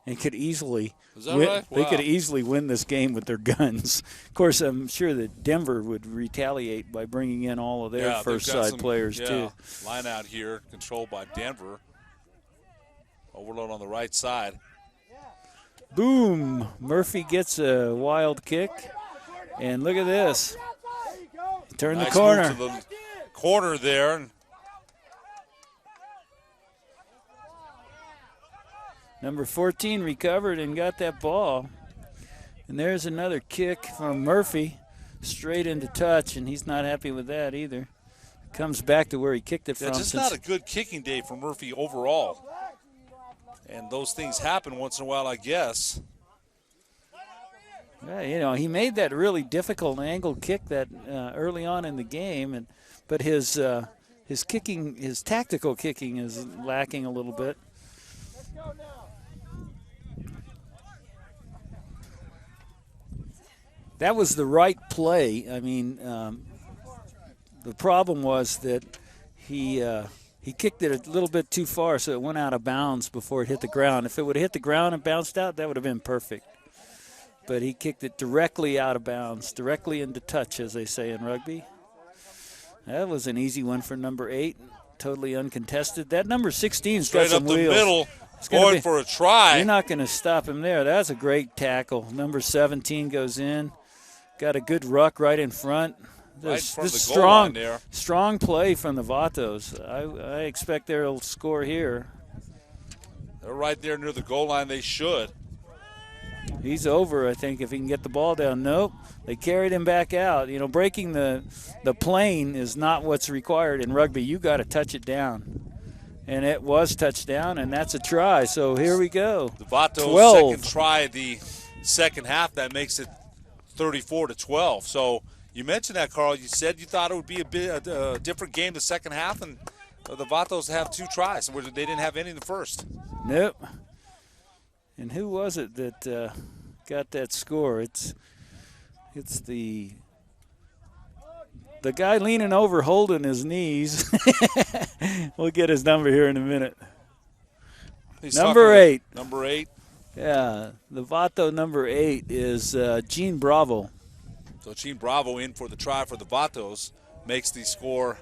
And could easily They could easily win this game with their guns. Of course, I'm sure that Denver would retaliate by bringing in all of their first-side players too. Line out here, controlled by Denver. Overload on the right side. Boom! Murphy gets a wild kick, and look at this. Turn the corner. Move to the corner there. Number 14 recovered and got that ball. And there's another kick from Murphy straight into touch, and he's not happy with that either. Comes back to where he kicked it from. Just not a good kicking day for Murphy overall. And those things happen once in a while, I guess. Yeah, he made that really difficult angled kick that early on in the game, but his kicking, his tactical kicking, is lacking a little bit. That was the right play. I mean, the problem was that he kicked it a little bit too far, so it went out of bounds before it hit the ground. If it would have hit the ground and bounced out, that would have been perfect. But he kicked it directly out of bounds, directly into touch, as they say in rugby. That was an easy one for number 8, totally uncontested. That number 16's got some wheels. Straight up the middle, going for a try. You're not going to stop him there. That's a great tackle. Number 17 goes in. Got a good ruck right in front. Right in front of the goal line there. Strong play from the Vatos. I expect they'll score here. They're right there near the goal line. They should. He's over, I think, if he can get the ball down. Nope. They carried him back out. Breaking the plane is not what's required in rugby. You got to touch it down. And it was touched down, and that's a try. So here we go. The Vatos' second try the second half. That makes it 34-12. So you mentioned that, Carl. You said you thought it would be a different game the second half, and the Vatos have 2 tries, where they didn't have any in the first. Nope. And who was it that got that score? It's the guy leaning over holding his knees. We'll get his number here in a minute. Number 8. Number 8. Yeah, the Vato number 8 is Gene Bravo. So Gene Bravo in for the try for the Vatos makes the score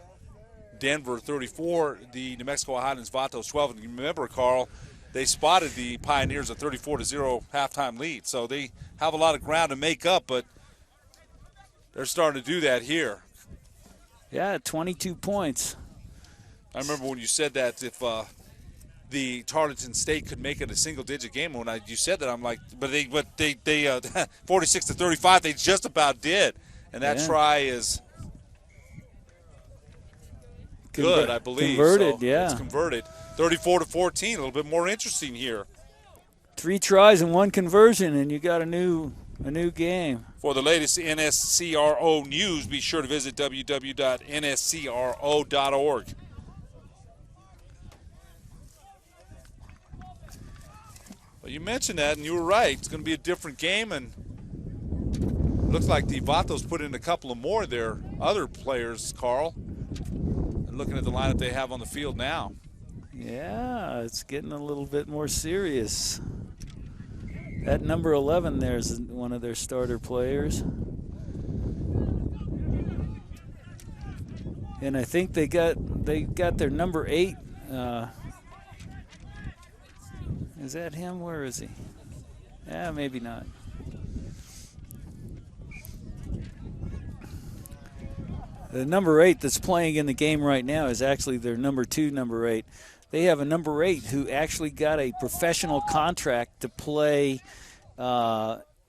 Denver 34, the New Mexico Highlands Vatos 12. And you remember, Carl, they spotted the Pioneers a 34-0 halftime lead. So they have a lot of ground to make up, but they're starting to do that here. Yeah, 22 points. I remember when you said that if the Tarleton State could make it a single-digit game. When you said that, I'm like, but they 46-35, they just about did, and that try is good, I believe. Converted, so yeah. It's converted. 34-14, a little bit more interesting here. 3 tries and 1 conversion, and you got a new game. For the latest NSCRO news, be sure to visit www.nscro.org. Well, you mentioned that, and you were right. It's going to be a different game, and it looks like the Vatos put in a couple of more of their other players, Carl. And looking at the lineup they have on the field now. Yeah, it's getting a little bit more serious. That number 11 there is one of their starter players. And I think they got their number 8. Is that him? Where is he? Yeah, maybe not. The number 8 that's playing in the game right now is actually their number 2, number 8. They have a number 8 who actually got a professional contract to play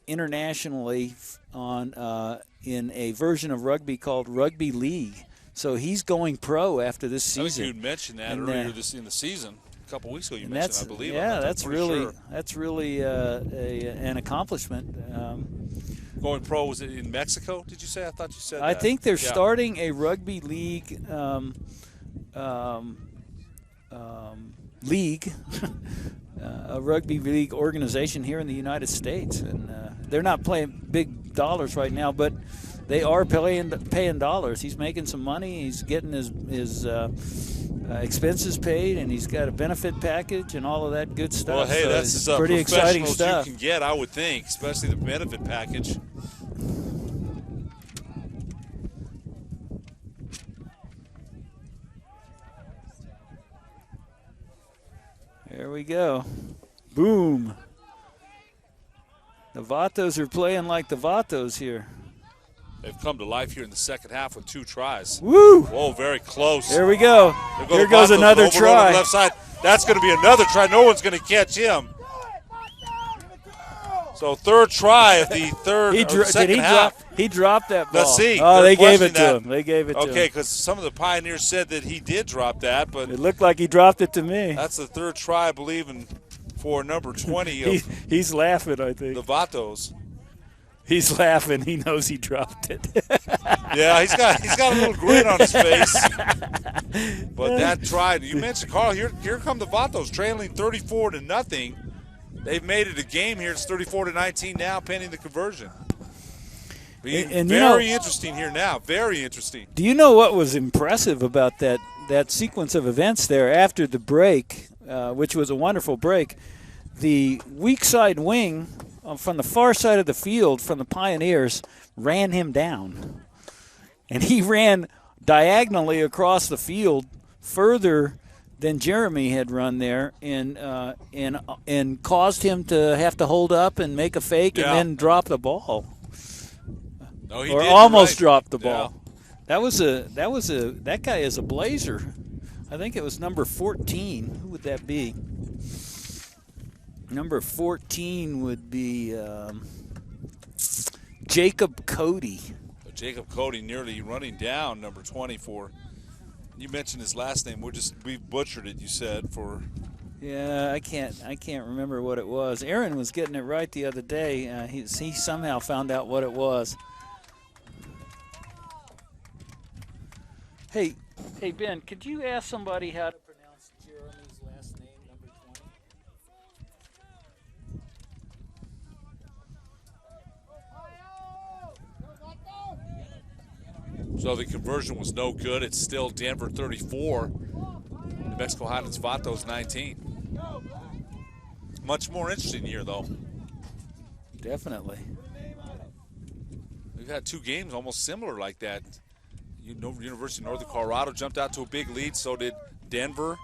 internationally on in a version of rugby called Rugby League. So he's going pro after this season. I think you mentioned that earlier in the season. A couple weeks ago, you mentioned, I believe. Yeah, that's really sure. an accomplishment. Going pro, was it in Mexico? Did you say? I thought you said that. I think they're starting a rugby league a rugby league organization here in the United States, and they're not playing big dollars right now, but they are paying dollars. He's making some money. He's getting his expenses paid, and he's got a benefit package and all of that good stuff. Well, hey, so that's as pretty exciting stuff you can get, I would think, especially the benefit package. There we go. Boom. The Vatos are playing like the Vatos here. They've come to life here in the second half with 2 tries. Woo! Whoa, very close. There we go. Here goes another try. Left side. That's going to be another try. No one's going to catch him. So third try of the second half. He dropped that ball. Let's see. Oh, they gave it to him. They gave it to him. Okay, because some of the Pioneers said that he did drop that, but it looked like he dropped it to me. That's the third try, I believe, for number 20 of he's laughing, I think. The Vatos. He's laughing. He knows he dropped it. Yeah, he's got a little grin on his face. But that try, you mentioned, Carl, here come the Vatos trailing 34-0. They've made it a game here. It's 34-19 now, pending the conversion. And very interesting here now. Very interesting. Do you know what was impressive about that sequence of events there after the break, which was a wonderful break? The weak side wing from the far side of the field from the Pioneers ran him down. And he ran diagonally across the field further than Jeremy had run there, and caused him to have to hold up and make a fake and then drop the ball. No, he or did, almost dropped the ball. Yeah. That guy is a Blazer. I think it was number 14. Who would that be? Number 14 would be Jacob Cody. Jacob Cody nearly running down number 24. You mentioned his last name. We butchered it. You said for. Yeah, I can't remember what it was. Aaron was getting it right the other day. He somehow found out what it was. Hey, Ben, could you ask somebody how to pronounce Jeremy's last name, number 20? So the conversion was no good. It's still Denver 34, New Mexico Highlands Vatos 19. Much more interesting here, though. Definitely. We've had 2 games almost similar like that. University of Northern Colorado jumped out to a big lead, so did Denver.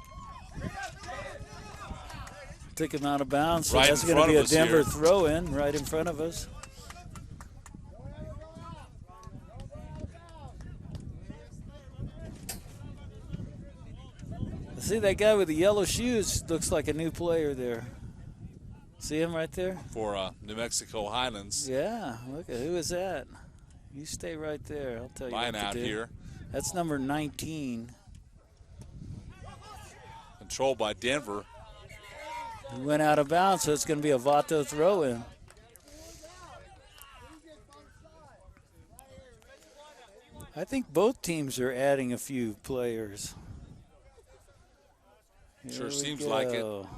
Took him out of bounds, so right that's going to be a Denver here. throw-in right in front of us. See that guy with the yellow shoes? Looks like a new player there. See him right there? For New Mexico Highlands. Yeah, look at who is that? You stay right there. I'll tell you Line what to out do. here. That's number 19. Controlled by Denver. He went out of bounds, so it's going to be a Vato throw-in. I think both teams are adding a few players. Sure seems like it. Oh,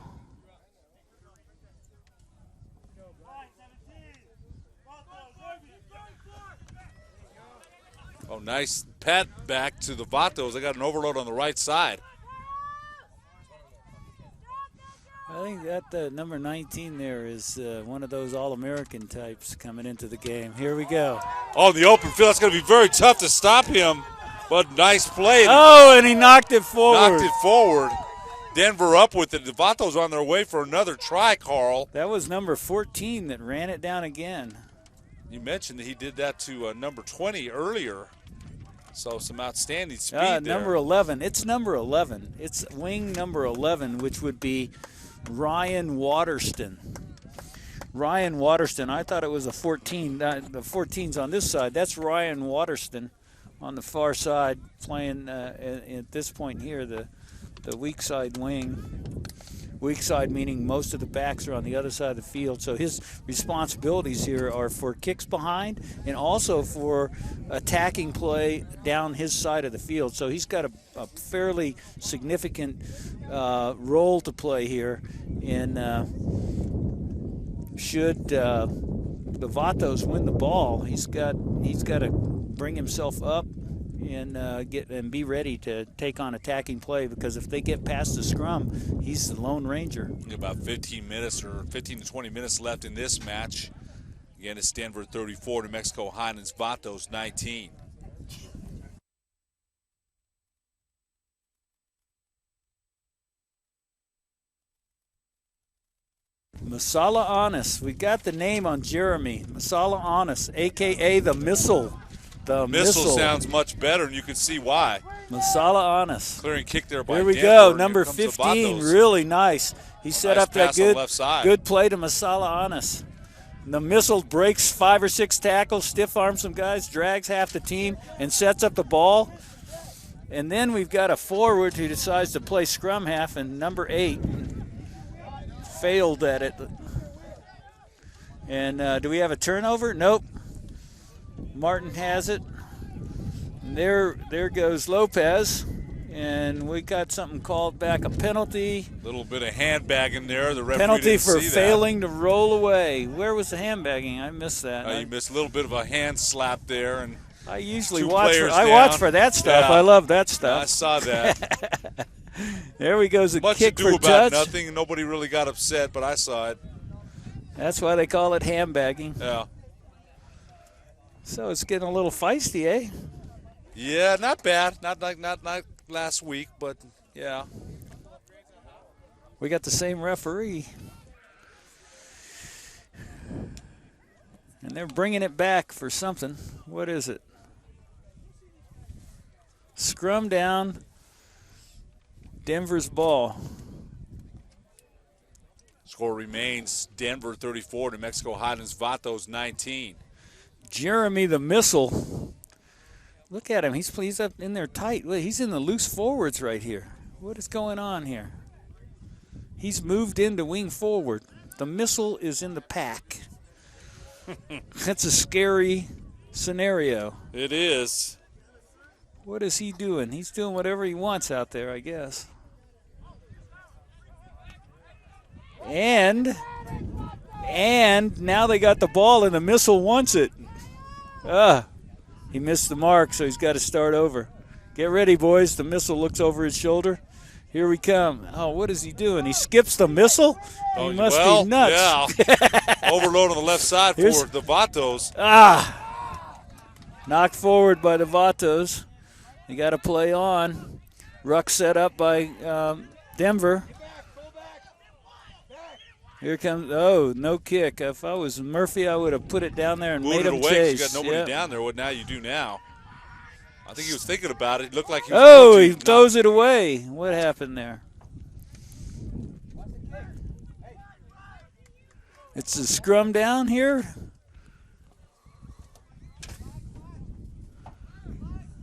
nice pat back to the Vatos. They got an overload on the right side. I think that number 19 there is one of those All-American types coming into the game. Here we go. Oh, in the open field, that's going to be very tough to stop him. But nice play. Oh, and he knocked it forward. Knocked it forward. Denver up with it. The Vatos on their way for another try, Carl. That was number 14 that ran it down again. You mentioned that he did that to number 20 earlier. So some outstanding speed there. Number 11. It's number 11. It's wing number 11, which would be Ryan Waterston. Ryan Waterston. I thought it was a 14. The 14's on this side. That's Ryan Waterston on the far side playing at this point here the weak side wing. Weak side meaning most of the backs are on the other side of the field. So his responsibilities here are for kicks behind and also for attacking play down his side of the field. So he's got a fairly significant role to play here. And should the Vatos win the ball, he's got to bring himself up and be ready to take on attacking play, because if they get past the scrum, he's the Lone Ranger. About 15 to 20 minutes left in this match. Again, it's Denver 34, New Mexico Highlands Vatos 19. Masala Anis. We got the name on Jeremy. Masala Anis, a.k.a. the Missile. The Missile sounds much better, and you can see why. Masala Anis. Clearing kick there by Here we Denver. go, number 15, really nice. He set Nice up that pass on the left side. good play to Masala Anis. The Missile breaks 5 or 6 tackles, stiff arms some guys, drags half the team, and sets up the ball. And then we've got a forward who decides to play scrum half, and number 8 failed at it. And do we have a turnover? Nope. Martin has it. And there goes Lopez. And we got something called back, a penalty. A little bit of handbagging there. The referee Penalty didn't for see failing to roll away. Where was the handbagging? I missed that. You missed a little bit of a hand slap there. And I usually two watch players watch down. for that stuff. Yeah. I love that I stuff. saw that. There we goes a Much kick ado for about touch. nothing. Nobody really got upset, but I saw it. That's why they call it handbagging. Yeah. So it's getting a little feisty, eh? Yeah, not bad. Not like last week, but yeah. We got the same referee. And they're bringing it back for something. What is it? Scrum down. Denver's ball. Score remains Denver 34, New Mexico Highlands Vatos 19. Jeremy the Missile. Look at him. He's up in there tight. He's in the loose forwards right here. What is going on here? He's moved into wing forward. The Missile is in the pack. That's a scary scenario. It is. What is he doing? He's doing whatever he wants out there, I guess. And now they got the ball and the Missile wants it. He missed the mark, so he's got to start over. Get ready, boys. The Missile looks over his shoulder. Here we come. Oh, what is he doing? He skips the Missile? He must be nuts. Yeah. Overload on the left side for the Vatos. Knocked forward by the Vatos. They got to play on. Ruck set up by Denver. Here comes, no kick. If I was Murphy, I would have put it down there and made him chase. You got nobody down there. What now you do now? I think he was thinking about it. It looked like he was he throws it away. What happened there? It's a scrum down here.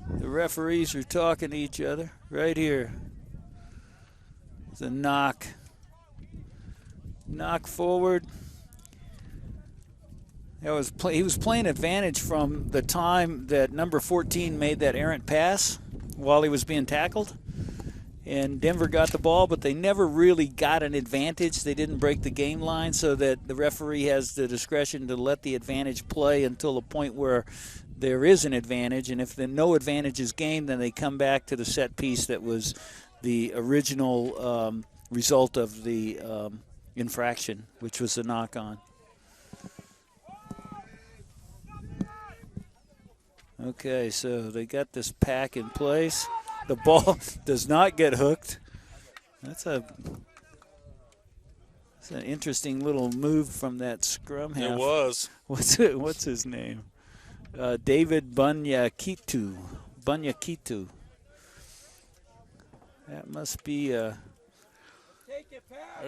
The referees are talking to each other right here. It's a knock. Knock forward. He was playing advantage from the time that number 14 made that errant pass while he was being tackled. And Denver got the ball, but they never really got an advantage. They didn't break the game line, so that the referee has the discretion to let the advantage play until the point where there is an advantage. And if no advantage is gained, then they come back to the set piece that was the original result of the infraction, which was the knock-on. Okay, so they got this pack in place. The ball does not get hooked. That's an interesting little move from that scrum half. It was. What's his name? David Bunyakitu. That must be. There's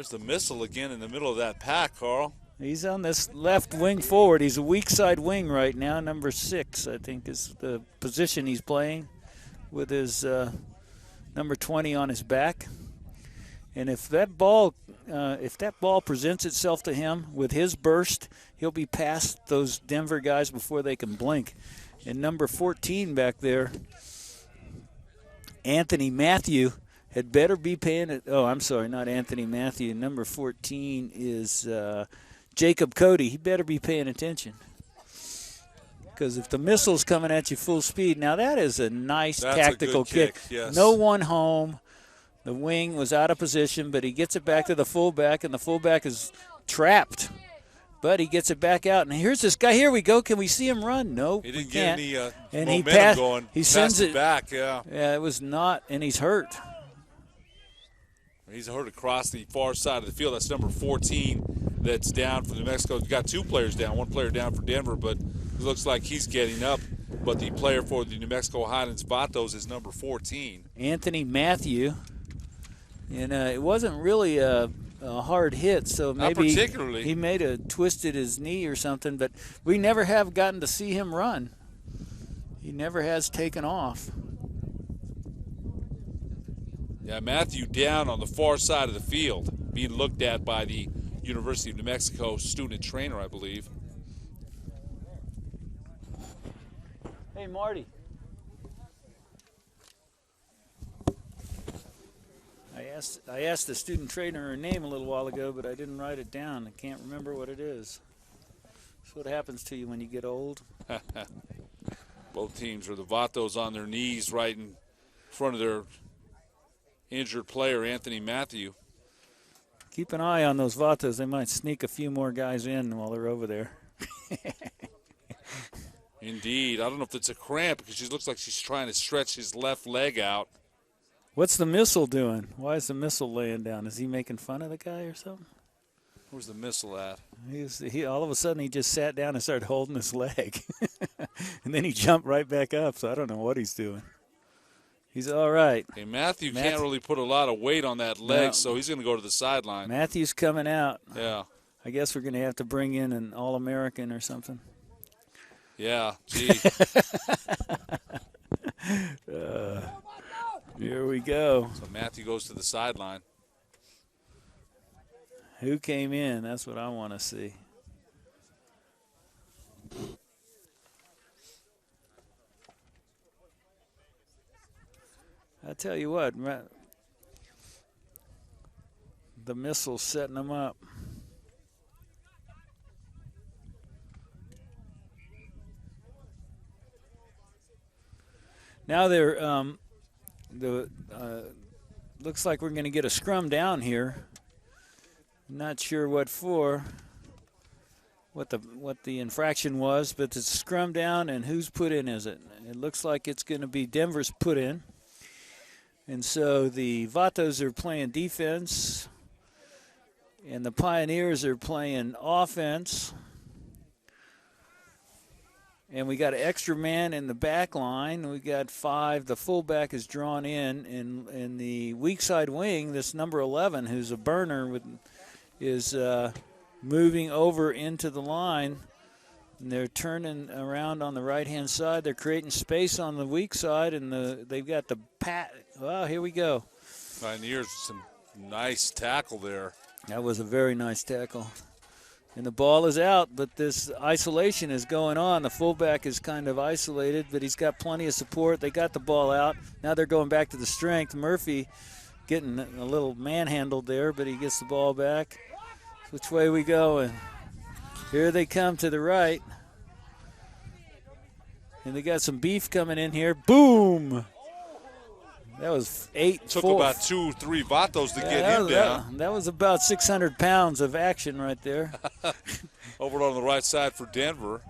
the missile again in the middle of that pack, Carl. He's on this left wing forward. He's a weak side wing right now. Number 6, I think, is the position he's playing, with his number 20 on his back. And if that ball presents itself to him with his burst, he'll be past those Denver guys before they can blink. And number 14 back there, Anthony Matthew, had better be paying it. Oh, I'm sorry, not Anthony Matthew. Number 14 is Jacob Cody. He better be paying attention. Because if the missile's coming at you full speed, now that is a nice tactical kick. Yes. No one home. The wing was out of position, but he gets it back to the fullback, and the fullback is trapped. But he gets it back out, and here's this guy. Here we go. Can we see him run? No, he didn't get any momentum going. He sends it back. Yeah. Yeah, it was not, and he's hurt. He's hurt across the far side of the field. That's number 14 that's down for New Mexico. You've got 2 players down, 1 player down for Denver, but it looks like he's getting up. But the player for the New Mexico Highlands Vatos is number 14. Anthony Matthew. And it wasn't really a hard hit, so maybe not particularly. He may have twisted his knee or something, but we never have gotten to see him run. He never has taken off. Yeah, Matthew down on the far side of the field, being looked at by the University of New Mexico student trainer, I believe. Hey, Marty. I asked the student trainer her name a little while ago, but I didn't write it down. I can't remember what it is. That's what happens to you when you get old. Both teams are the Vatos on their knees right in front of their injured player, Anthony Matthew. Keep an eye on those Vatos. They might sneak a few more guys in while they're over there. Indeed. I don't know if it's a cramp because she looks like she's trying to stretch his left leg out. What's the missile doing? Why is the missile laying down? Is he making fun of the guy or something? Where's the missile at? He all of a sudden he just sat down and started holding his leg. And then he jumped right back up, so I don't know what he's doing. He's all right. Hey, Matthew can't really put a lot of weight on that leg, so he's going to go to the sideline. Matthew's coming out. Yeah. I guess we're going to have to bring in an All-American or something. Yeah, gee. Here we go. So Matthew goes to the sideline. Who came in? That's what I want to see. I tell you what, the missile's setting them up. Now they're looks like we're going to get a scrum down here. Not sure what for, what the infraction was, but it's a scrum down, and whose put in is it? It looks like it's going to be Denver's put in. And so the Vatos are playing defense, and the Pioneers are playing offense. And we got an extra man in the back line. We got 5. The fullback is drawn in the weak side wing. This number 11, who's a burner, is moving over into the line. And they're turning around on the right-hand side. They're creating space on the weak side, and they've got the pat. Well, here we go. Pioneers, some nice tackle there. That was a very nice tackle. And the ball is out, but this isolation is going on. The fullback is kind of isolated, but he's got plenty of support. They got the ball out. Now they're going back to the strength. Murphy getting a little manhandled there, but he gets the ball back. Which way we go? And here they come to the right. And they got some beef coming in here. Boom! That was 8-4. Took about 2-3 vatos to get him down. That was about 600 pounds of action right there. Over on the right side for Denver.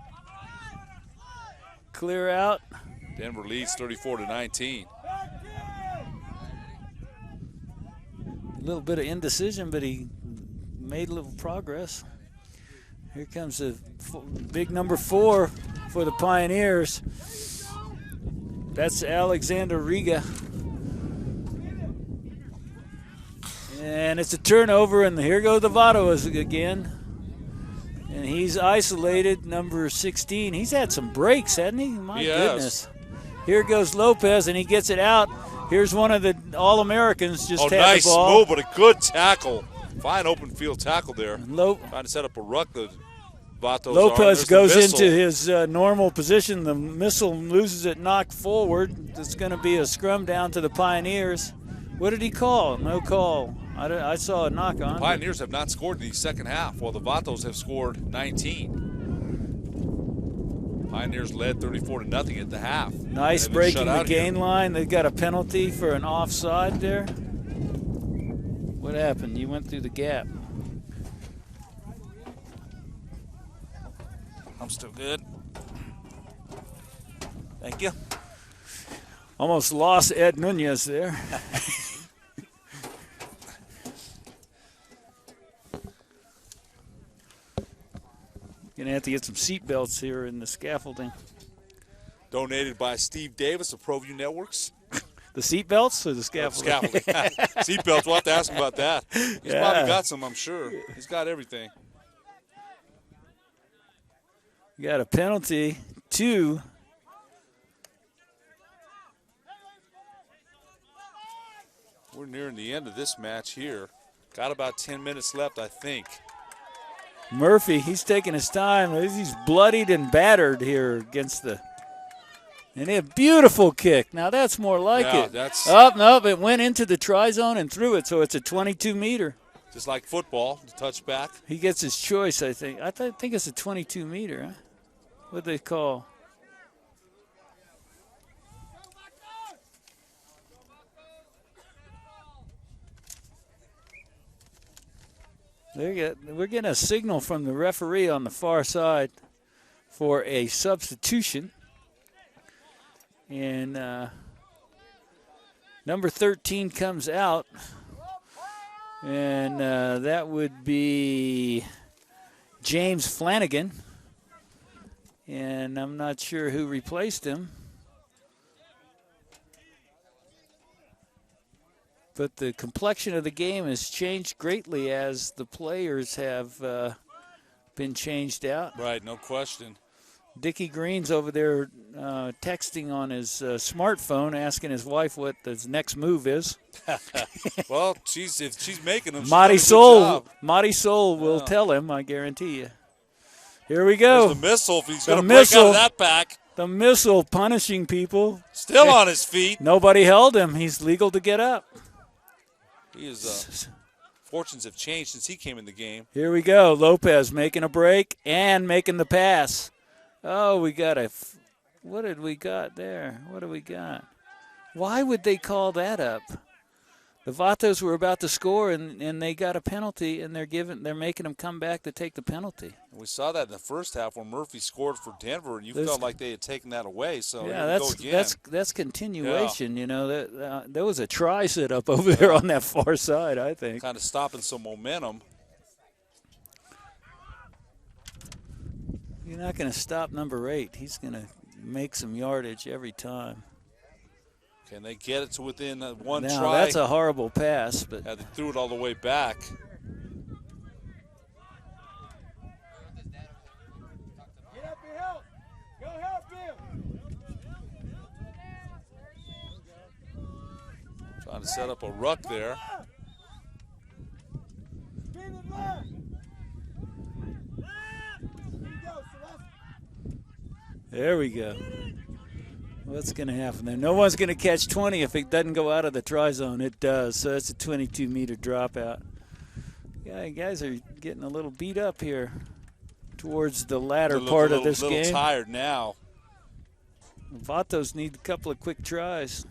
Clear out. Denver leads 34-19. A little bit of indecision, but he made a little progress. Here comes the big number 4 for the Pioneers. That's Alexander Riga. And it's a turnover, and here go the Vatos again. And he's isolated, number 16. He's had some breaks, hasn't he? My goodness. Here goes Lopez, and he gets it out. Here's one of the All-Americans just had nice the ball. move, but a good tackle. Fine open field tackle there. Trying to set up a ruck. The Vatos Lopez goes into his normal position. The missile loses it, knocked forward. It's going to be a scrum down to the Pioneers. What did he call? No call. I saw a knock on. The Pioneers have not scored in the second half, while the Vatos have scored 19. Pioneers led 34-0 at the half. Nice breaking the gain line. They got a penalty for an offside there. What happened? You went through the gap. I'm still good. Thank you. Almost lost Ed Nunez there. Going to have to get some seat belts here in the scaffolding. Donated by Steve Davis of ProView Networks. The seat belts or the scaffolding? Seat belts, we'll have to ask him about that. He's probably got some, I'm sure. He's got everything. You got a penalty, 2. We're nearing the end of this match here. Got about 10 minutes left, I think. Murphy, he's taking his time. He's bloodied and battered here against the. And a beautiful kick. Now that's more like it. No, it went into the try zone and threw it, so it's a 22-meter. Just like football, the touchback. He gets his choice, I think. I think it's a 22-meter. Huh? What'd they call? We're getting a signal from the referee on the far side for a substitution. And number 13 comes out. And that would be James Flanagan. And I'm not sure who replaced him. But the complexion of the game has changed greatly as the players have been changed out. Right, no question. Dickie Green's over there texting on his smartphone, asking his wife what his next move is. Well, if she's making them, Marisol will tell him, I guarantee you. Here we go. There's the missile. If he's going to break out of that pack. The missile punishing people. Still on his feet. Nobody held him. He's legal to get up. Fortunes have changed since he came in the game. Here we go. Lopez making a break and making the pass. Oh, we got what did we got there? What do we got? Why would they call that up? The Vatos were about to score, and they got a penalty, and they're making them come back to take the penalty. We saw that in the first half when Murphy scored for Denver, and you felt like they had taken that away. So that's continuation. Yeah. You know, there was a try set up over there on that far side, I think. Kind of stopping some momentum. You're not going to stop number 8. He's going to make some yardage every time. Can they get it to within one now, try? That's a horrible pass, but yeah, they threw it all the way back. Get up and help. Go help him. Trying to set up a ruck there. Spin it left. there we go. What's going to happen there? No one's going to catch 20 if it doesn't go out of the try zone. It does, so that's a 22-meter dropout. Yeah, guys are getting a little beat up here towards the latter part of this game. A little tired now. Vatos need a couple of quick tries.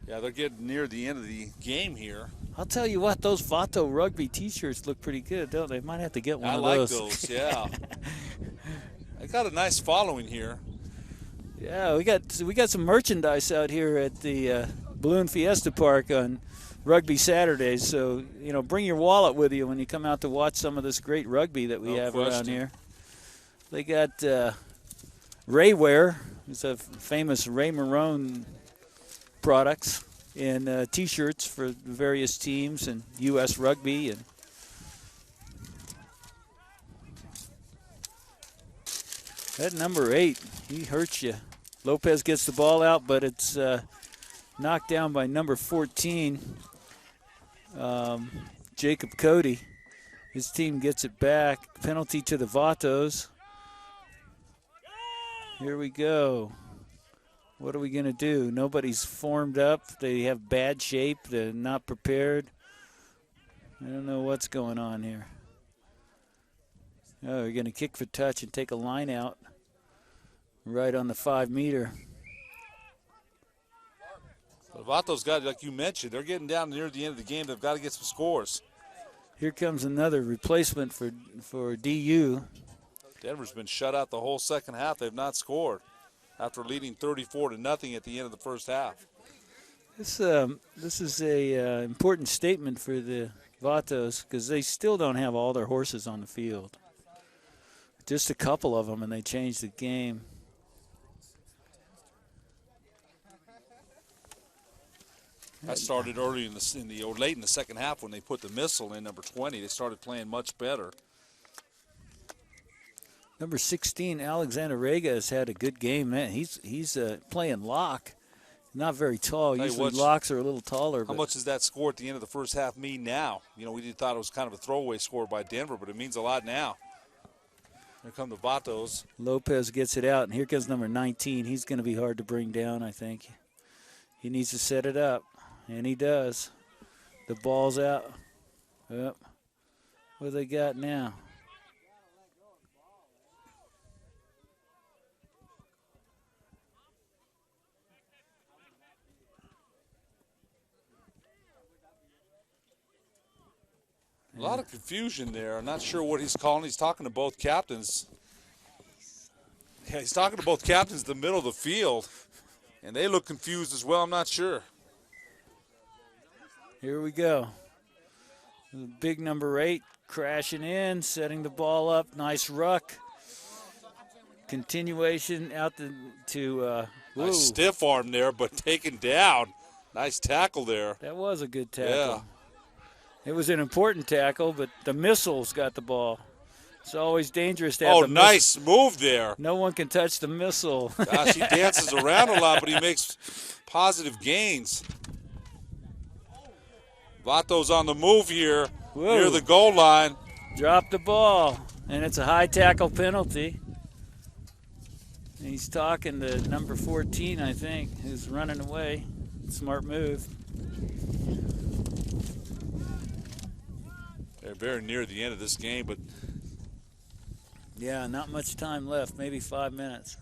Yeah, they're getting near the end of the game here. I'll tell you what, those Vato Rugby T-shirts look pretty good, don't they? Might have to get one of those. I like those, yeah. They got a nice following here. Yeah, we got some merchandise out here at the Balloon Fiesta Park on Rugby Saturdays. So, bring your wallet with you when you come out to watch some of this great rugby that we have around here. They got Rayware, who's a famous Ray Marone products, and T-shirts for various teams and U.S. Rugby. And that number 8, he hurts you. Lopez gets the ball out, but it's knocked down by number 14, Jacob Cody. His team gets it back. Penalty to the Vatos. Here we go. What are we going to do? Nobody's formed up. They have bad shape. They're not prepared. I don't know what's going on here. Oh, we're going to kick for touch and take a line out right on the 5-meter. The Vatos got, like you mentioned, they're getting down near the end of the game. They've got to get some scores. Here comes another replacement for DU. Denver's been shut out the whole second half. They've not scored after leading 34-0 at the end of the first half. This is a important statement for the Vatos because they still don't have all their horses on the field. Just a couple of them, and they changed the game. That started early late in the second half when they put the missile in number 20. They started playing much better. Number 16, Alexander Rega, has had a good game. Man, he's playing lock. Not very tall. Usually locks are a little taller. How much does that score at the end of the first half mean now? We thought it was kind of a throwaway score by Denver, but it means a lot now. Here come the Vatos. Lopez gets it out, and here comes number 19. He's going to be hard to bring down, I think. He needs to set it up, and he does. The ball's out. Yep. What do they got now? A lot of confusion there. I'm not sure what he's calling. He's talking to both captains. Yeah, he's talking to both captains in the middle of the field, and they look confused as well. I'm not sure. Here we go. The big number 8 crashing in, setting the ball up. Nice ruck. Continuation out to nice stiff arm there, but taken down. Nice tackle there. That was a good tackle. Yeah. It was an important tackle, but the missile's got the ball. It's always dangerous to have the nice move there. No one can touch the missile. Gosh, he dances around a lot, but he makes positive gains. Vato's on the move here near the goal line. Drop the ball, and it's a high tackle penalty. He's talking to number 14, I think, who's running away. Smart move. They're very near the end of this game, but yeah, not much time left, maybe 5 minutes.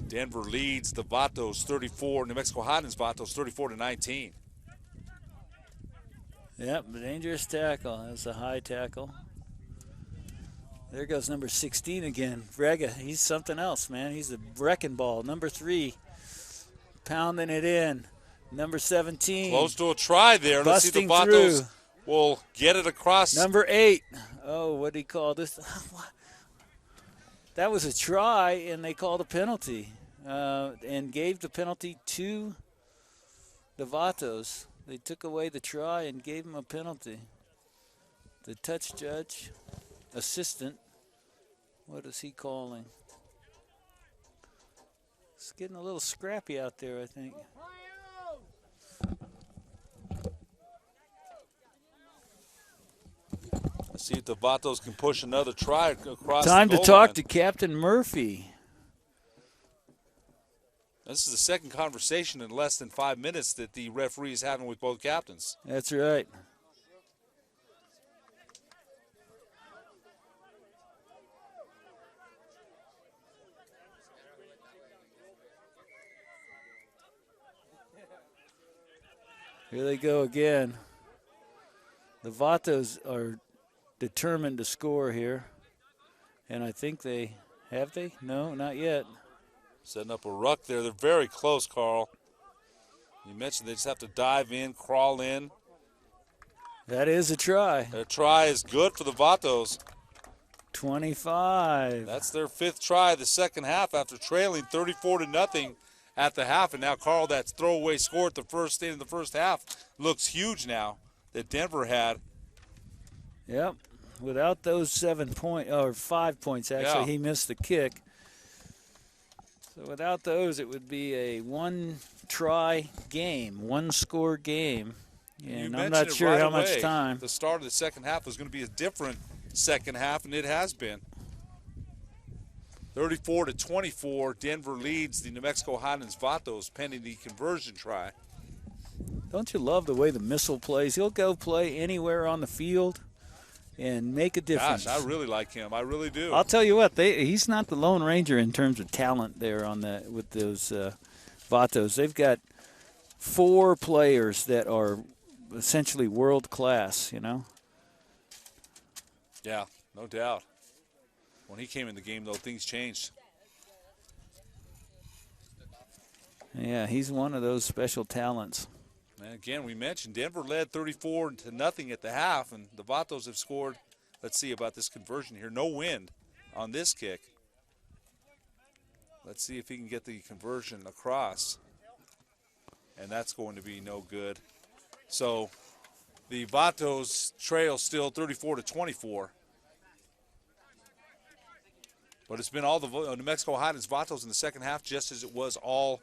Denver leads the Vatos 34, New Mexico Highlands Vatos 34-19. Yep, dangerous tackle. That was a high tackle. There goes number 16 again. Rega, he's something else, man. He's a wrecking ball. Number 3, pounding it in. Number 17. Close to a try there. Let's see if the Vatos through. Will get it across. Number 8. Oh, what did he call this? that was a try, and they called a penalty and gave the penalty to the Vatos. They took away the try and gave him a penalty. The touch judge, assistant, what is he calling? It's getting a little scrappy out there, I think. Let's see if the Vatos can push another try across Time the to goal talk line. to Captain Murphy. This is the second conversation in less than 5 minutes that the referee is having with both captains. That's right. Here they go again. The Vatos are determined to score here. And I think have they? No, not yet. Setting up a ruck there. They're very close, Carl. You mentioned they just have to dive in, crawl in. That is a try. Their try is good for the Vatos. 25. That's their 5th try of the second half after trailing 34-0 at the half. And now, Carl, that throwaway score at the first end of the first half looks huge now that Denver had. Yep. Without those 5 points, actually, Yeah. he missed the kick. So without those, it would be a one-try game, one-score game. And I'm not sure how much time. The start of the second half was going to be a different second half, and it has been. 34-24, Denver leads the New Mexico Highlands Vatos pending the conversion try. Don't you love the way the missile plays? He'll go play anywhere on the field and make a difference. Gosh, I really like him. I really do. I'll tell you what, he's not the Lone Ranger in terms of talent there with those Vatos. They've got 4 players that are essentially world class, you know? Yeah, no doubt. When he came in the game, though, things changed. Yeah, he's one of those special talents. And again, we mentioned Denver led 34-0 at the half, and the Vatos have scored. Let's see about this conversion here. No wind on this kick. Let's see if he can get the conversion across. And that's going to be no good. So the Vatos trail still 34-24. But it's been all the New Mexico Highlands Vatos in the second half, just as it was all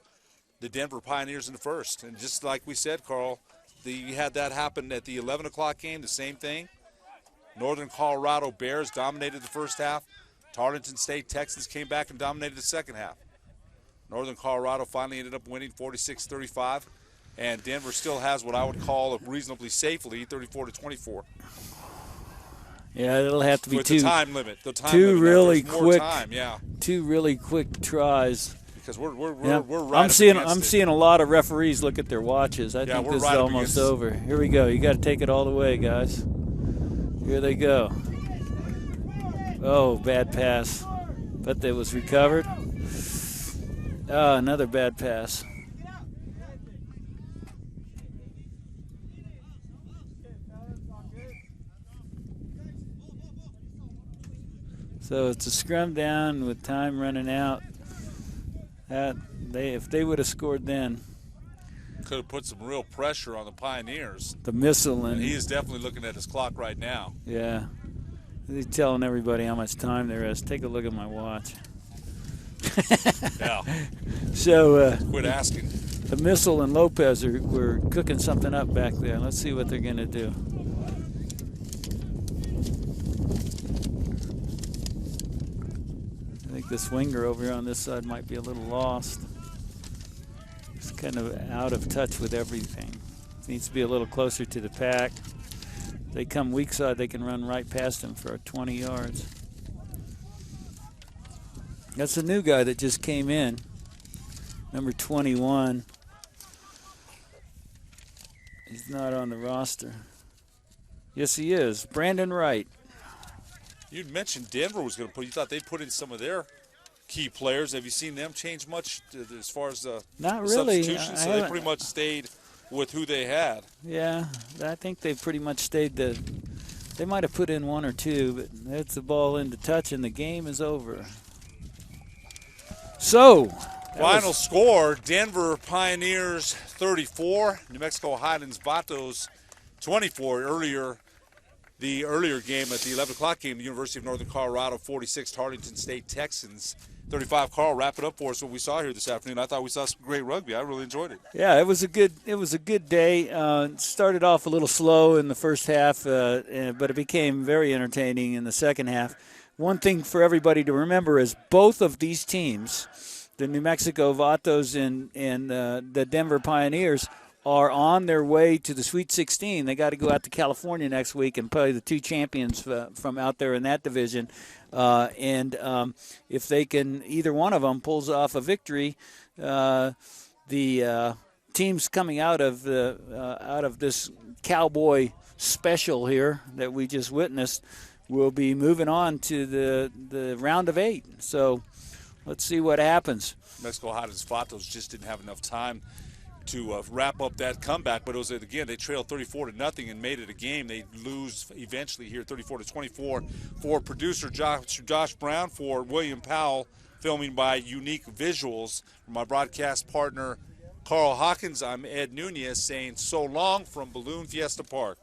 the Denver Pioneers in the first. And just like we said, Carl, you had that happen at the 11 o'clock game, the same thing. Northern Colorado Bears dominated the first half. Tarleton State Texans came back and dominated the second half. Northern Colorado finally ended up winning 46-35. And Denver still has what I would call a reasonably safe lead, 34-24. Yeah, it'll have to be with two. The time limit. The time two limit. really There's more quick. Time, yeah. 2 really quick tries. Because we're Yeah. right. I'm seeing a lot of referees look at their watches. I think this is almost over. Here we go. You got to take it all the way, guys. Here they go. Oh, bad pass. But that was recovered. Oh, another bad pass. So it's a scrum down with time running out. If they would have scored then, could have put some real pressure on the Pioneers. The missile and he is definitely looking at his clock right now. Yeah, he's telling everybody how much time there is. Take a look at my watch. Yeah. So quit asking. The missile and Lopez were cooking something up back there. Let's see what they're going to do. I think the swinger over here on this side might be a little lost. He's kind of out of touch with everything. Needs to be a little closer to the pack. They come weak side, they can run right past him for 20 yards. That's a new guy that just came in, number 21. He's not on the roster. Yes, he is. Brandon Wright. You'd mentioned Denver was going to you thought they'd put in some of their key players. Have you seen them change much as far as the substitutions? So they pretty much stayed with who they had. Yeah, I think they pretty much stayed they might have put in 1 or 2, but that's the ball into touch and the game is over. So, Final score, Denver Pioneers 34, New Mexico Highlands Vatos 24. The earlier game at the 11 o'clock game, the University of Northern Colorado 46, Hartington State Texans 35. Carl, wrap it up for us what we saw here this afternoon. I thought we saw some great rugby. I really enjoyed it. Yeah, it was a good day. It started off a little slow in the first half, but it became very entertaining in the second half. One thing for everybody to remember is both of these teams, the New Mexico Vatos and the Denver Pioneers, are on their way to the Sweet 16. They got to go out to California next week and play the two champions from out there in that division. If they can, either one of them pulls off a victory, the teams coming out of this Cowboy special here that we just witnessed will be moving on to the round of 8. So let's see what happens. Mexico Highlands Vatos just didn't have enough time to wrap up that comeback, but it was, again, they trailed 34-0 and made it a game. They lose eventually here 34-24. For producer Josh Brown, for William Powell, filming by Unique Visuals, for my broadcast partner Carl Hawkins, I'm Ed Nunez saying so long from Balloon Fiesta Park.